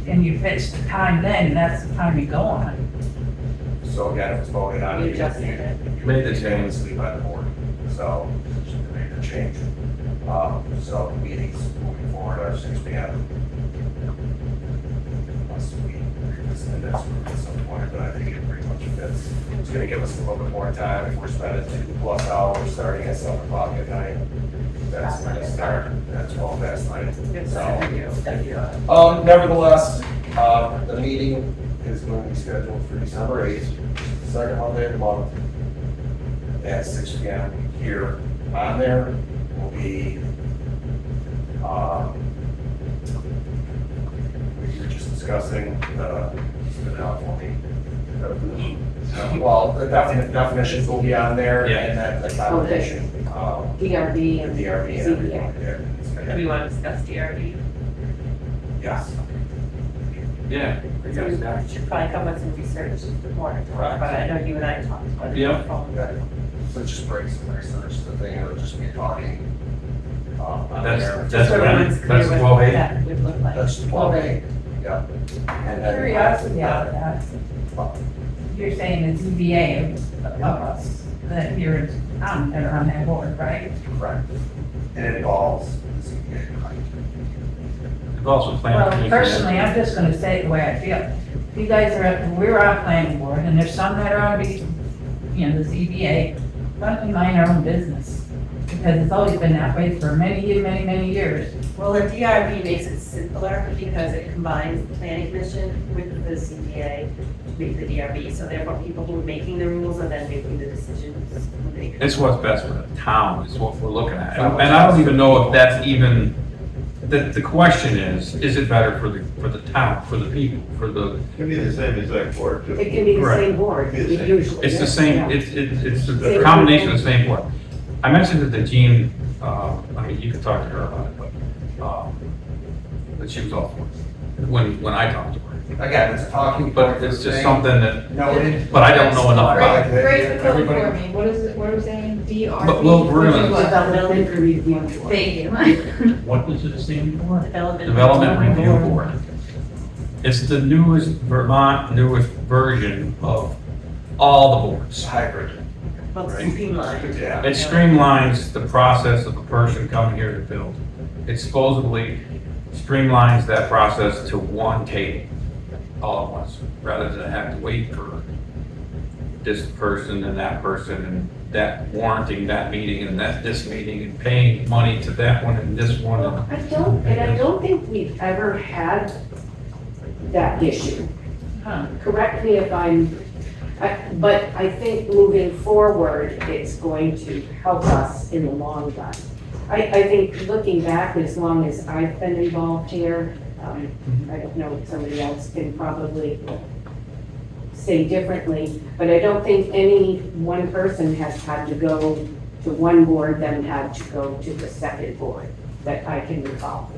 and you fix the time then, that's the time you go on. So again, it was voted on. You just made it. Made the change. Unanimously by the board. So, just made the change. So the meetings moving forward are 6 p.m. Unless we revisit this at some point, but I think it pretty much fits. It's gonna give us a little bit more time if we're spending 2+ hours starting at 7 o'clock at night. That's when it start, that's 12 past night. So, nevertheless, the meeting is going to be scheduled for December 8th, second Monday of the month, at 6 p.m. here on there will be, we were just discussing, spit it out for me. Well, the definitions will be on there, Yeah. and then the combination, DRB the and DRB and everything like that. Do we want to discuss DRB? Yes. Yeah. So we should probably come with some research more to talk about. I know you and I talked about it. Yep. Okay. So just bring some research, the thing, it'll just be talking, on there. That's Just so everyone's clear that's what 12A. that would look like. That's 12A, yeah. And then- Curiosity out of that. You're saying the ZBA of us, that you're on that board, right? Correct. And it involves the ZBA. We've also planned. Well, personally, I'm just gonna say it the way I feel. You guys are, we're on planning board, and there's some that are on the, the ZBA, let me mind our own business. Because it's always been that way for many years. Well, the DRB makes it simpler because it combines the planning commission with the CBA to make the DRB. So therefore, people who are making the rules are then making the decisions. when they- It's what's best for the town, is what we're looking at. And I don't even know if that's even, the question is it better for the town, for the people, for the, It can be the same exact board too. it can be the Correct. same board, Be the same. usually. it's the is, same, yeah. it's the combination of the same board. I mentioned it to Jean, I mean, you could talk to her about it, but she was all for it, when I talked to her. Again, it's a talking point. But it's just something that, Noted. but I don't know enough about it. Break the code Everybody- for me, what is it, what are we saying, DRB? But we're gonna- Development review board. Thank you. What does it stand for? Development Review Board. It's the newest version of all the boards. It's hybrid. Well, it's streamlined. Yeah. It streamlines the process of a person coming here to build. It supposedly streamlines that process to one table all at once, rather than have to wait for this person and that person and that warranting that meeting and this meeting and paying money to that one and this one. Well, I don't think we've ever had that issue. Correct me if but I think moving forward, it's going to help us in the long run. I think looking back, as long as I've been involved here, I don't know if somebody else can probably say differently, but I don't think any one person has had to go to one board, then had to go to the second board that I can recall.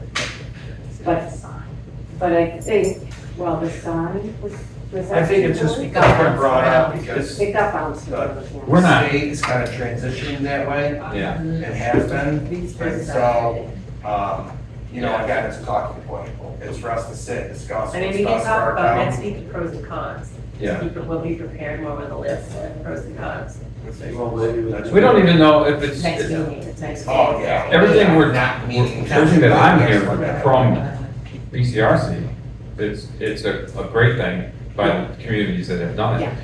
But I think, well, the sign was that? I think it's just board? because they're brought up because It got bounced. We're not- the state is kind of transitioning that way. Yeah. It has been. And so, again, it's a talking point. It's for us to sit, discuss. I mean, what's we can best for talk our about town. next week the pros and cons. Yeah. We'll be prepared more with a list of pros and cons. We don't even know if it's, Next meeting, it's next meeting. Oh, yeah. everything we're Not meeting. everything that I'm hearing from BCRC, it's a great thing by the communities that have done it. Yeah.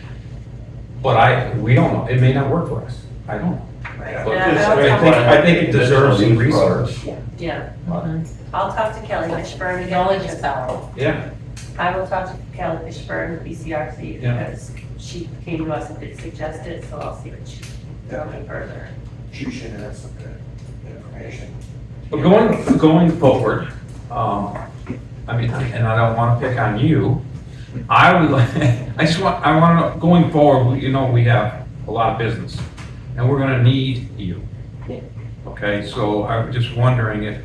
But we don't know, it may not work for us, I don't know. Right. But And I think it deserves some research. Yeah. I'll talk to Kelly Fishburne again. Knowledge is power. Yeah, I will talk to Kelly Fishburne with BCRC Yeah. because she came to us and did suggest it, so I'll see what she's going further. She should have some good information. but going forward, I mean, and I don't wanna pick on you, I would like, I wanna know, going forward, we have a lot of business, and we're gonna need you. Okay, so I'm just wondering if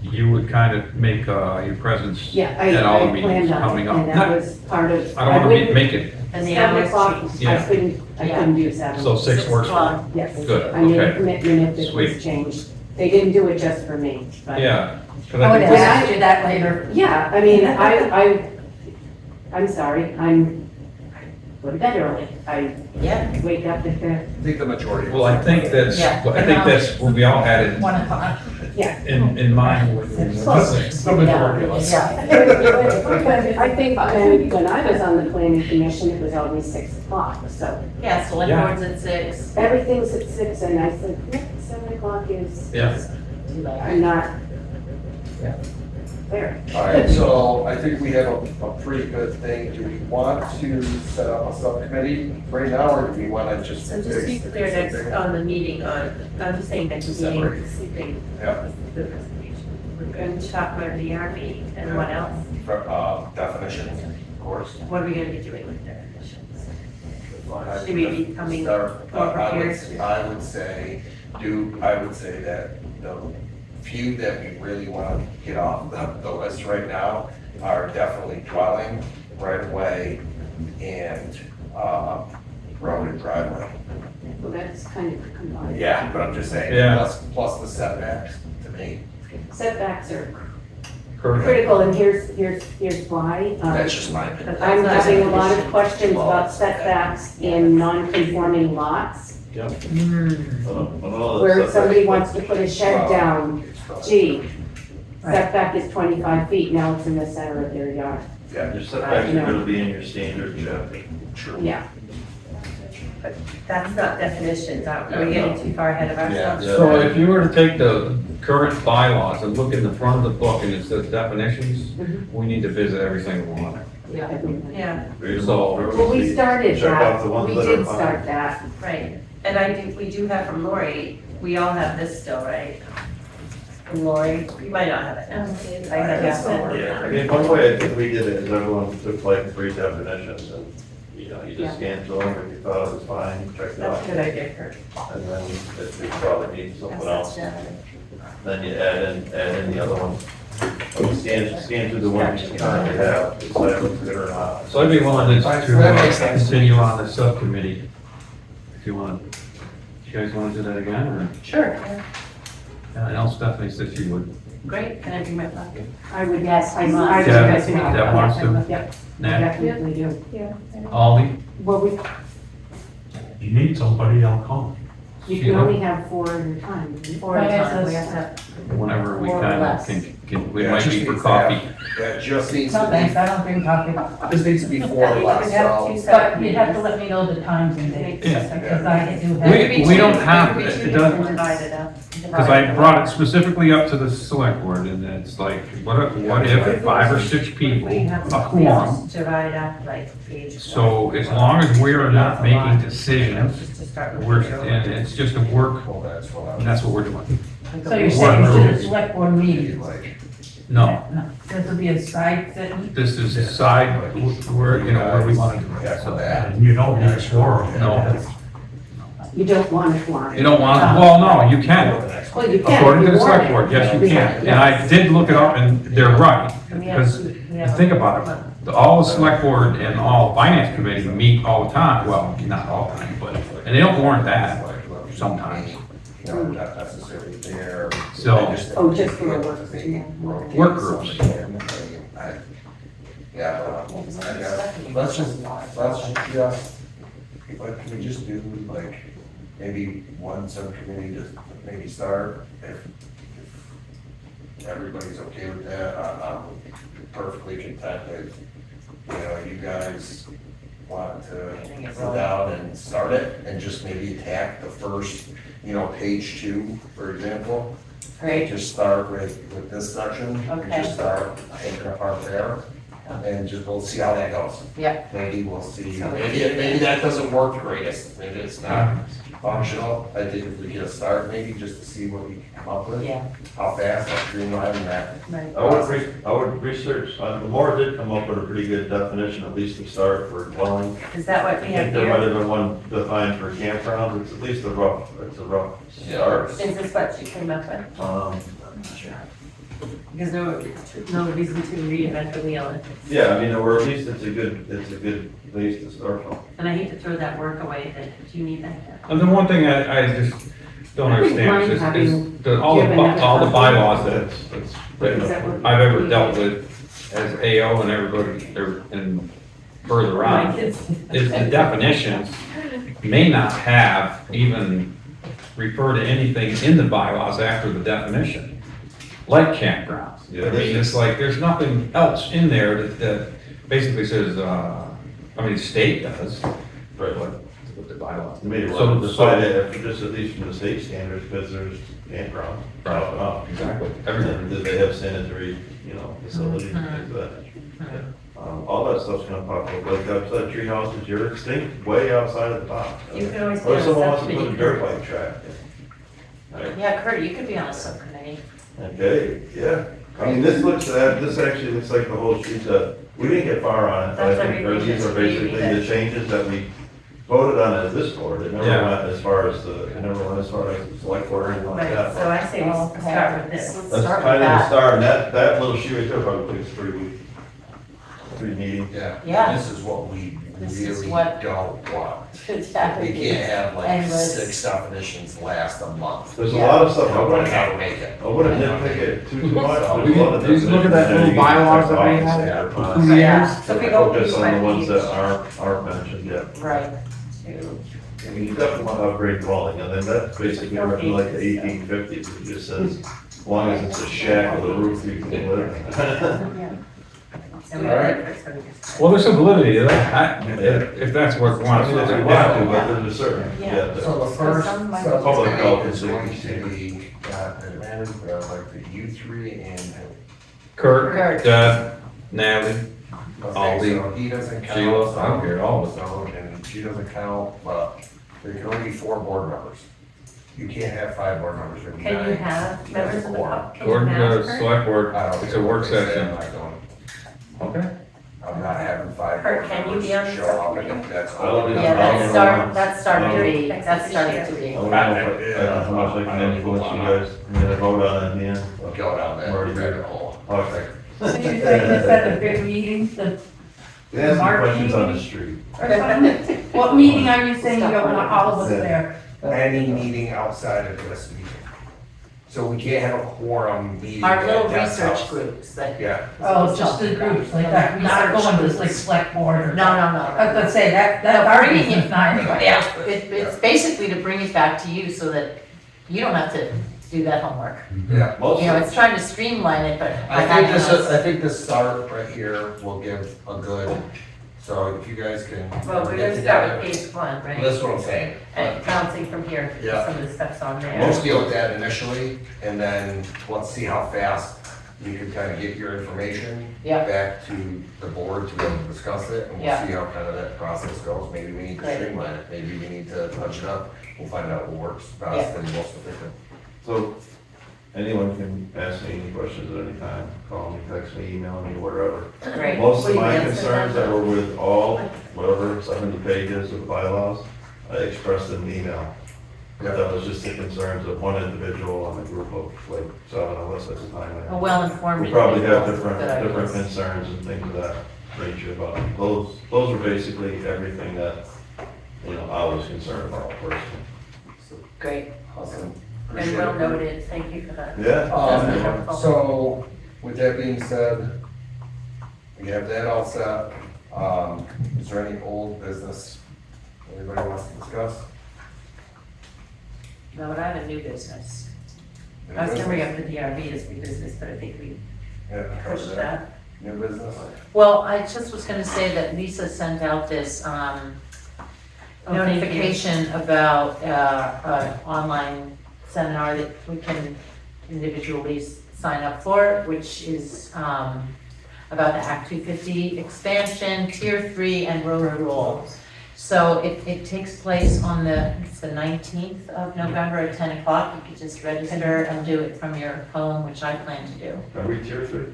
you would kind of make your presence Yeah, at all the I meetings planned on coming it, up. and that was part of. I don't wanna wouldn't- make it, And the 7 hours o'clock, changed. Yeah. I couldn't do 7. so 6 works for o'clock. Yes. Good, I made a okay. commitment if it Sweet. was changed. They didn't do it just for me, but. Yeah. 'cause I I would think have this- asked you that later. Yeah, I mean, I'm sorry, go to bed early. I Yeah. wake up at the, I think the majority. Well, I think that's what we all had 1 o'clock. in mind with. The majority of us. I think when I was on the planning commission, it was always 6 o'clock, so Yeah, select Yeah. boards at 6. everything's at 6, and I said, yeah, 7 o'clock is, Yeah. I'm not, There. All right, so I think we have a pretty good thing. Do we want to set up a subcommittee right now, or do we want to just? So just to be clear, next, on the meeting, I'm just saying next meeting, sleeping. Yep. The presentation. We're going to talk about DRB and what else? Definitions, of course. What are we gonna be doing with definitions? Should we be coming Start- more I would- prepared? I would say that the few that we really want to get off the list right now are definitely dwelling, right of way, and, road and driveway. Well, that's kind of combined. Yeah, but I'm just saying, Yeah. plus the setbacks to me. Setbacks are Correct. critical, and here's why. That's just my opinion. I'm having a lot of questions about setbacks in non-conforming lots, where somebody wants to put a shed down. Gee, setback is 25 feet, now it's in the center of their yard. Yeah, Your setbacks are gonna be in your standard chapter. true. Yeah. But that's not definitions, are we getting too far ahead of ourselves? Yeah. So if you were to take the current bylaws and look in the front of the book and it says definitions, we need to visit every single one. Yeah, So- Well, we started Check off that, the ones we that are did fine. start that. right. And we do have from Lori, we all have this still, right? From Lori, you might not have it now. I have this one. Yeah, I mean, one way I think we did it is everyone took like 3 definitions and, you just scanned through them, if you thought it was fine, you checked it That's out. a good idea, Kurt. And then if you probably need something else, Yeah. then you add in the other ones. Scan through the ones you currently have, decide if it's good or not. So I'd be willing to That makes sense. continue on the subcommittee. If you want, you guys want to do that again, or? Sure, And else Stephanie said she would. great, can I bring my bucket? I would, yes, I would. Deb- recommend that. Deb wants to? Yep, I Nat, definitely do. Aldi, Well, You need somebody, I'll call. you can only have 4 at a time. Four at a time, we have to. whenever we More or can, less. we Yeah, might just be for needs to have- coffee. That just needs No, to thanks, be, I don't drink coffee. this needs to be 4 or You less, could have so. two But separate you have to meetings. let me know the times and dates, Yeah. because I do We- have. we don't have- It it could be two doesn't- different divided up. Because I brought it specifically up to the select board, and it's like, what if 5 or 6 people, We have a to quorum? divide up like page. So as long as we're not making decisions, Just to start with. and it's just a work, Well, that's what I and that's what we're doing. So you're saying to the select board meeting? like. No, No, this will be a side sitting? this is decide where, where we want to do it. So, And you don't need a quorum. No. You don't want a quorum. you don't want, well, no, you can. Well, you can. According to if the you want select it. board, yes, you Yeah, can. And I did look it up, and they're right. We have Because two- we have- think about it, all the select board and all finance committee meet all the time, well, not all the time, but, and they don't warrant that sometimes. You know, not necessarily there. So- I just think Oh, just for the it's work- maybe Work groups. Yeah, I guess, let's just, what can we just do, like, maybe one subcommittee to maybe start, if everybody's okay with that, I'm perfectly content with, you guys want to sit down and start it, and just maybe attack the first, page 2, for example. Great. Just start with this section, and Okay. just start taking apart there, and we'll see how that goes. Yeah. Maybe we'll see, maybe that doesn't work the greatest, maybe it's not functional. I think if we get a start, maybe just to see what we can come up with, Yeah. how fast, how streamlined that. Right. I would research, Lamar did come up with a pretty good definition, at least to start for dwelling. Is that what I we have think there might here? have been one defined for campgrounds, it's at least it's a rough start. Is this what you came up with? Because no reason to reinvent the wheel. Yeah, I mean, or at least it's a good base to start from. And I hate to throw that work away, that you need that. And the one thing I just don't understand is that all the bylaws that I've ever dealt with as AO and everybody, and further My on, kids. is the definitions may not have even refer to anything in the bylaws after the definition, like campgrounds. I mean, it's like, there's nothing else in there that basically says, the state does, Right. but with the bylaws. Maybe So- we'll decide it, if just at least from the state standards, because there's campgrounds, off and off. Exactly. Everything. And do they have sanitary, facilities and things like that? All that stuff's gonna pop up, like outside tree houses, you're extinct way outside of the top. You could always Or do if a someone wants to put a subcommittee. dirt bike track in. Right, Yeah, Kurt, you could be on a subcommittee. okay, yeah. I mean, this actually looks like the whole street, we didn't get far on it, but I That's think everything these are that's really basically the changes that we voted on as this board. It never Yeah. went as far as the select board or anything like Right, that. so I say we start with this. Let's That's start with kind of the that. start, and that little sheet right there probably takes 3 weeks. 3 meetings. Yeah. Yeah. This is what we This is really what- don't want. Exactly. We can't have like Endless. 6 definitions last a month. There's a Yeah. lot of stuff, I Nobody wouldn't, can make it. I wouldn't nitpick it too much. There's a lot of Did you look at that definitions little bylaws that we check had? boxes For there. 2 Yeah, years? so if we go Focus piece on by the ones piece. that aren't mentioned yet. Right. I mean, you definitely want to upgrade dwelling, and then that's basically written like the 1850s, it just says, as long as it's a shack with a roof, you can live in. And we Alright. Well, there's some validity to that, if that's what we want I to mean, if do. you want to, but there's a certain, Yeah. yeah. So the first some might- Public health is is going the- to be, advantage, but I'd like the you three and. Kurt, Kurt. Deb, Natalie, Okay, Aldi, so he doesn't count. Sheila, I don't care, all of us. So, and she doesn't count, but there can only be 4 board members. You can't have 5 board members. There can be Can you 9. have members of the public? Can you Gordon, have the her? select board, I don't it's care a what work they say, session. I'm not going. Okay. I'm not having 5 Kurt, board can you members be on the show up, subcommittee? and that's I all. don't Yeah, that's starting to be, that's starting to be. I don't know how much I can influence you guys, I'm gonna vote on it in the end. Go down that rabbit hole. Okay. So you're saying this at a big meeting, Ask me Mark questions on the meeting? street. or something? What meeting are you saying you don't want all of us there? Any meeting outside of this meeting. So we can't have a quorum meeting. Our little at Deb's research house. groups that. Yeah. Oh, just the groups, like that, not going to this like select board or. No, no, I was no. gonna say, that's No, our bringing business, it- not anybody Yeah, else. it's basically to bring it back to you so that you don't have to do that homework. Yeah. You know, it's trying to streamline it, but. I think this start right here will give a good, so if you guys can. Well, we're get gonna start together. with page 1, right? That's what I'm saying. And bouncing from here, Yeah. some of the stuff's on there. Let's deal with that initially, and then let's see how fast you can kind of get your information Yeah. back to the board to be able to discuss it, and we'll Yeah. see how kind of that process goes. Maybe we need to Great. streamline it, maybe we need to touch it up. We'll find out what works best and most efficient. So, anyone can ask me any questions at any time, call me, text me, email me, whatever. Great. Most Will of you my answer concerns them? that were with all, whatever, 70 pages of bylaws, I expressed in an email. Yeah. That was just the concerns of one individual on a group of like 7 of us at the A time. well-informed We probably have individual. different Good ideas. concerns and things of that nature, but those are basically everything that, I was concerned about personally. Great, Awesome. and Appreciate well it. noted, thank you for that. Yeah. So, with that being said, we have that all set. Is there any old business anybody wants to discuss? No, but I have a new business. New I was gonna bring business? up the DRB as new business, but I think we Yeah, cover pushed that. that. New business? Well, I just was gonna say that Lisa sent out this, notification about, an online seminar that we can individually sign up for, which is, about the Act 250 expansion, Tier 3, and road rule. So it takes place on it's the 19th of November at 10 o'clock. You could just register and do it from your phone, which I plan to do. Are we tier 3?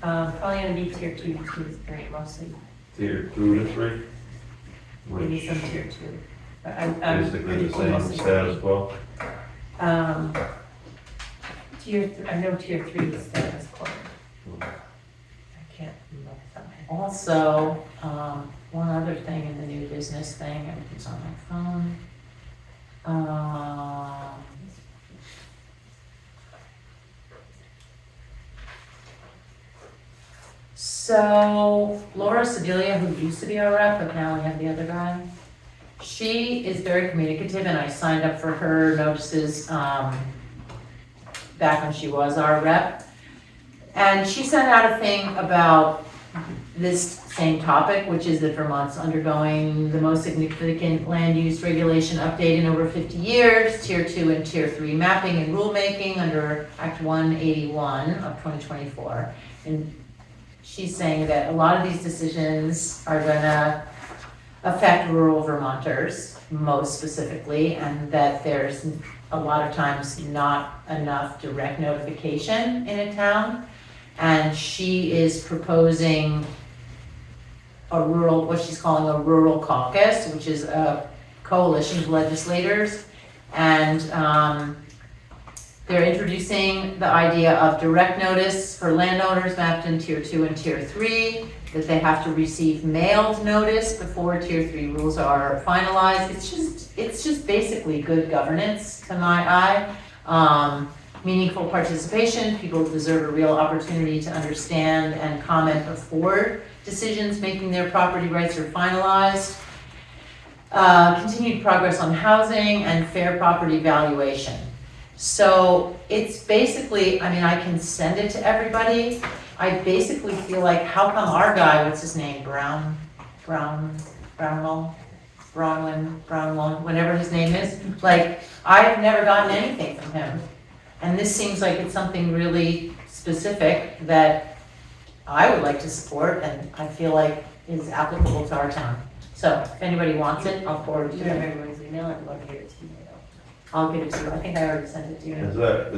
Probably gonna be Tier 2, 2, 3 mostly. Tier 2 to 3? Maybe some Tier 2. But I'm Basically pretty the same mostly- status quo. I know Tier 3 is status quo. I can't remember that. Also, one other thing in the new business thing, everything's on my phone. So Laura Sedelia, who used to be our rep, but now we have the other guy, she is very communicative, and I signed up for her notices back when she was our rep. And she sent out a thing about this same topic, which is that Vermont's undergoing the most significant land use regulation update in over 50 years, Tier 2 and Tier 3 mapping and rulemaking under Act 181 of 2024. And she's saying that a lot of these decisions are gonna affect rural Vermonters most specifically, and that there's a lot of times not enough direct notification in a town. And she is proposing a rural, what she's calling a rural caucus, which is a coalition of legislators. And they're introducing the idea of direct notice for landowners mapped in Tier 2 and Tier 3, that they have to receive mailed notice before Tier 3 rules are finalized. It's just basically good governance to my eye. Meaningful participation, people deserve a real opportunity to understand and comment before decisions making their property rights are finalized. Continued progress on housing and fair property valuation. So it's basically, I mean, I can send it to everybody. I basically feel like, how come our guy, what's his name, Brownwell, whatever his name is, like, I've never gotten anything from him. And this seems like it's something really specific that I would like to support and I feel like is applicable to our town. So if anybody wants it, I'll forward it You to have them. everyone's email, I'm going to give it to you. I'll give it to you. I think I already sent it to you. Is that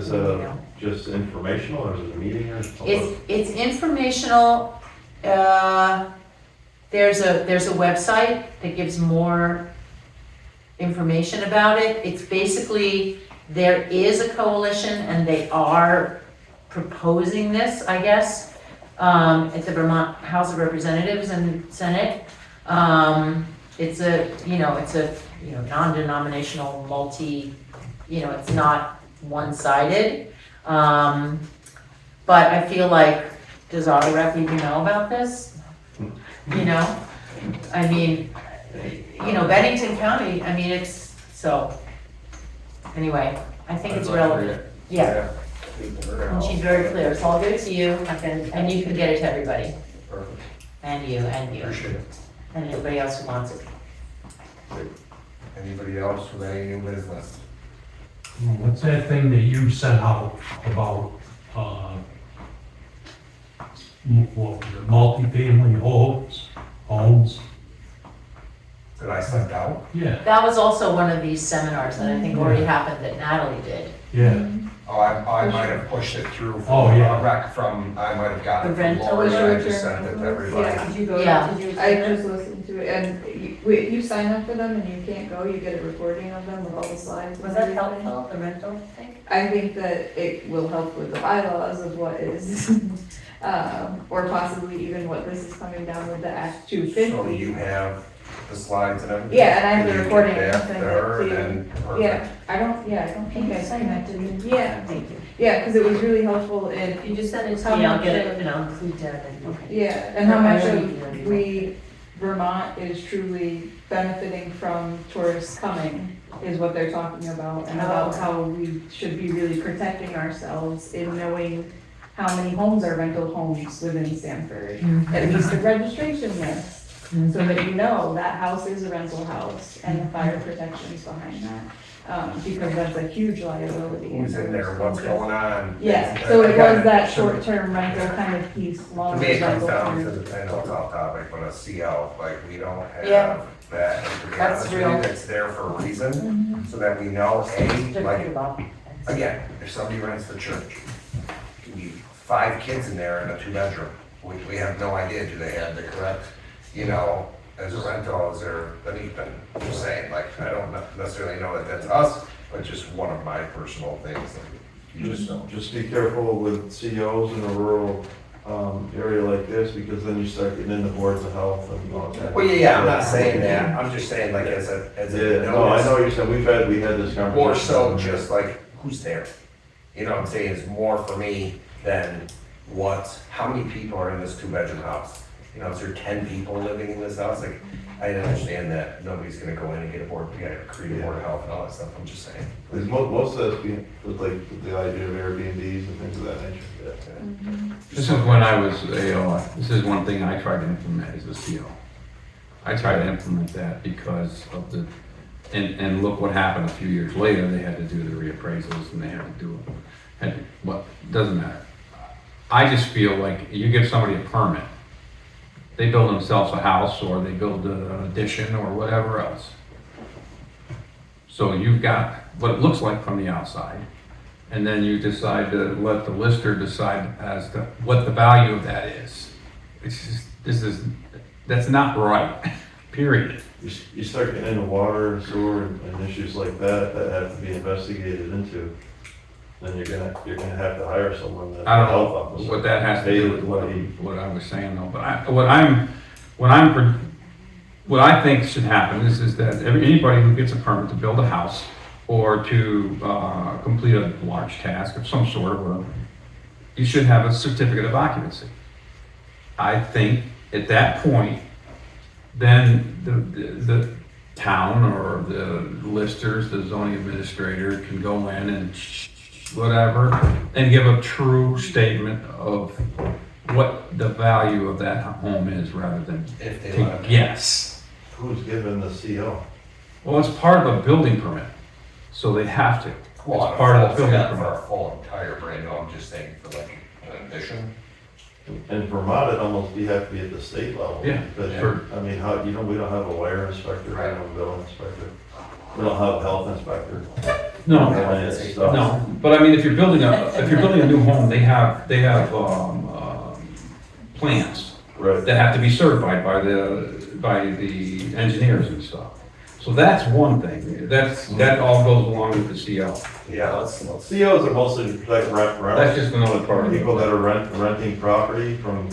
just informational or is it a meeting or something? It's informational. There's a website that gives more information about it. It's basically, there is a coalition and they are proposing this, I guess, at the Vermont House of Representatives and Senate. It's a non-denominational it's not one-sided. But I feel like, does our rep even know about this? I mean, Bennington County, I mean, it's, so, anyway, I think it's relevant. Yeah, and she's very clear, so I'll give it to you, and you can get it to everybody. Perfect. And you, Appreciate it. and everybody else who wants it. Anybody else with any new business? What's that thing that you sent out about, what was it, multifamily homes? That I sent out? Yeah, That was also one of these seminars that I think already happened that Natalie did. yeah. Oh, I might have pushed it through from Oh, yeah. a rec from, I might have gotten it The from rental Laura, was and I your just turn. sent it to everybody. Yeah, did you go, Yeah. did you, I just listened to it, and you sign up for them and you can't go, you get a recording of them with all the slides. and Was that everything. helpful, the rental thing? I think that it will help with the bylaws of what is, or possibly even what this is coming down with the Act So 250. you have the slides and everything? Yeah, and I have the Can you recording get and that send to it her, to you. and perfect. Yeah, I don't think I connected it. Yeah, Thank you. yeah, because it was really helpful in, If you just send it to How me, I'll much get of- it, and I'll include Deb and, okay. yeah, and how much I of already do anyway. Vermont is truly benefiting from tourists coming, is what they're talking about, and about how we should be really protecting ourselves in knowing how many homes are rental homes within Stamford, at least the registration list, so that you know that house is a rental house, and the fire protections behind that, because that's a huge liability. Who's in there, what's going on? Yeah, so it Again, was that to- short-term rental kind of piece, To long me, it comes rental down to term. the, I know it's off topic, but a CO, like, we don't Yeah. have that. And to be That's honest with you, real. it's there for a reason, so that we know, A, like, About. again, if somebody rents the church, we 5 kids in there in a 2-bedroom, we have no idea, do they have the correct, as a rental, is there anything, just saying, like, I don't necessarily know that that's us, but just one of my personal things that you just don't. Just be careful with COs in a rural, area like this, because then you start getting into boards of health and all that. Well, yeah, I'm not saying that, I'm just saying, like, as a Yeah, no, I know what you're saying, we had this conversation. More so just like, who's there? You know what I'm saying, it's more for me than how many people are in this 2-bedroom house? Is there 10 people living in this house? Like, I understand that nobody's gonna go in and get a board, you gotta create a board of health and all that stuff, I'm just saying. Because most of that's being, with like the idea of Airbnbs and things of that nature. This is when I was AO, this is one thing I tried to implement as a CO. I tried to implement that because of the, and look what happened a few years later, they had to do the reappraisals and they had to do it. But doesn't matter. I just feel like you give somebody a permit, they build themselves a house or they build an addition or whatever else. So you've got what it looks like from the outside, and then you decide to let the lister decide as to what the value of that is. It's just, that's not right, period. You start getting into water and sewer and issues like that have to be investigated into, then you're gonna have to hire someone that. I don't health know officer. what that has to do with Hey, what I was saying though, but what I think should happen is that anybody who gets a permit to build a house or to complete a large task of some sort or whatever, you should have a certificate of occupancy. I think at that point, then the town or the listers, the zoning administrator can go in and whatever, and give a true statement of what the value of that home is rather than If they to let 'em. guess. Who's given the CO? Well, it's part of a building permit, so they have to. Well, It's part of the building For permit. a full entire brand, no, I'm just saying for like an addition. In Vermont, it almost, you have to be at the state level. Yeah, Because, sure. I mean, how, we don't have a wire inspector, we don't have a building inspector, we don't have a health inspector. No, And it's stuff. no, but I mean, if you're building a new home, they have plans Right. that have to be certified by the engineers and stuff. So that's one thing, that all goes along with the CO. Yeah, let's, COs are mostly to protect That's rent, just another part of it. people that are renting property from,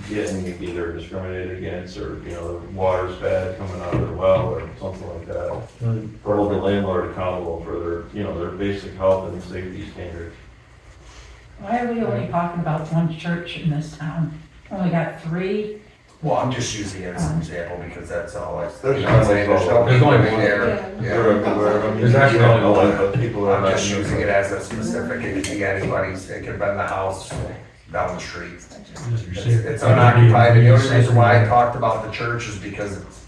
getting either discriminated against or, the water's bad coming out of their well or something like that. Or hold the landlord accountable for their basic health and safety standards. Why are we only talking about one church in this town? Only got 3? well, I'm just using it as an example because that's all I. There's I'm saying there's no There's only living one. there. Yeah. Yeah. They're everywhere, I mean, There's actually you don't know only that, but people are I'm not. just using it as a specific, it could be anybody's, it could have been the house down the street. It's unoccupied, and the only reason why I talked about the church is because it's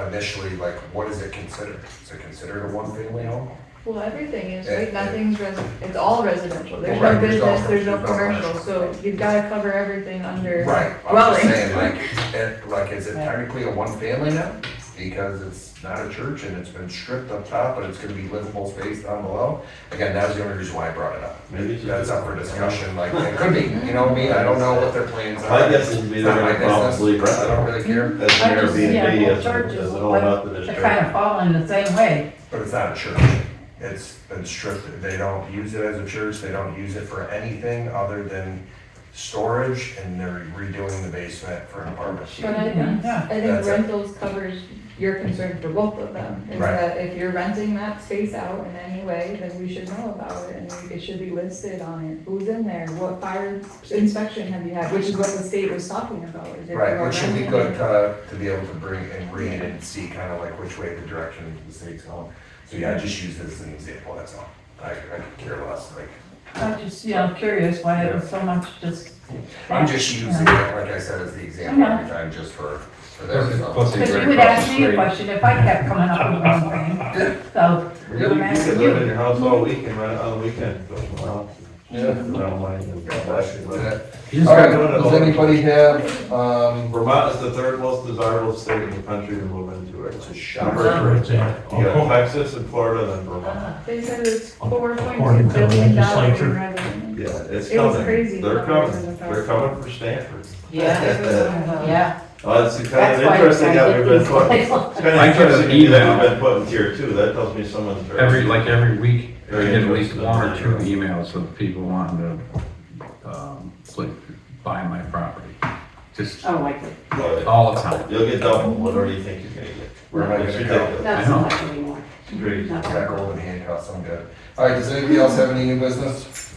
initially, like, what is it considered? Is it considered a one-family home? Well, everything is, Yeah. right, nothing's it's all residential, there's Right, no there's no- business, there's no there's no commercial, commercial. so you've gotta cover everything under Right, I'm just dwelling. saying, is it technically a one-family now? Because it's not a church and it's been stripped up top, but it's gonna be livable space down below? Again, that was the only reason why I brought it up. Maybe it's That's up for discussion, like, it could be, you know what I mean? I don't know what their plans are. My guess is they're It's not my gonna probably business. rent I don't it really care, as an Airbnb, as churches, an old Methodist they church. kind of fall in the same way. but it's not a church. It's been stripped, they don't use it as a church, they don't use it for anything other than storage, and they're redoing the basement for an apartment. But I think, Yeah. That's it. rentals covers your concern for both of them, is Right. that if you're renting that space out in any way, then we should know about it, and it should be listed on it, who's in there, what fire inspection have you had, which is what the state was talking about, is if you Right, are which should be renting good it. to be able to bring and read and see kind of like which way the direction the state's going. So yeah, just use it as an example, that's all. I could care less, like, I'm just, curious why it was so much just. I'm just using it, like I said, as the example every time, just for this. Plus so. the- Because you would ask me a question if I kept coming up with one thing, so. You I'm could asking live in you. your house all week and rent it on the weekend, go somewhere else. Yeah. I don't mind. All right, does anybody have, Vermont is the third most desirable state in the country to move into. It's a shocker. Where it's at. You got Texas and Florida, then Vermont. They said it's $4.2 According to the billion legislature. in revenue. Yeah, it's It was coming. crazy. They're coming. They're coming for Stanford. Yeah. It's kind That's of why interesting I that get we've been these put, guys. it's kind of I get an interesting that email. we've been put in tier 2. That tells me someone's very. Every week, I Very get at least interested. 1 or 2 emails of people wanting to, buy my property. Just Oh, like, But all the time. You'll get double, whatever you think you're gonna get. Where am I It's gonna go? ridiculous. not I so know. much anymore. It's crazy. Not Got so golden handcuffs, I'm good. All right, does anybody else have any new business?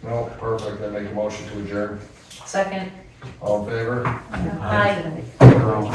No, perfect, then make a motion to adjourn. Second. All in favor? Aye. Girl.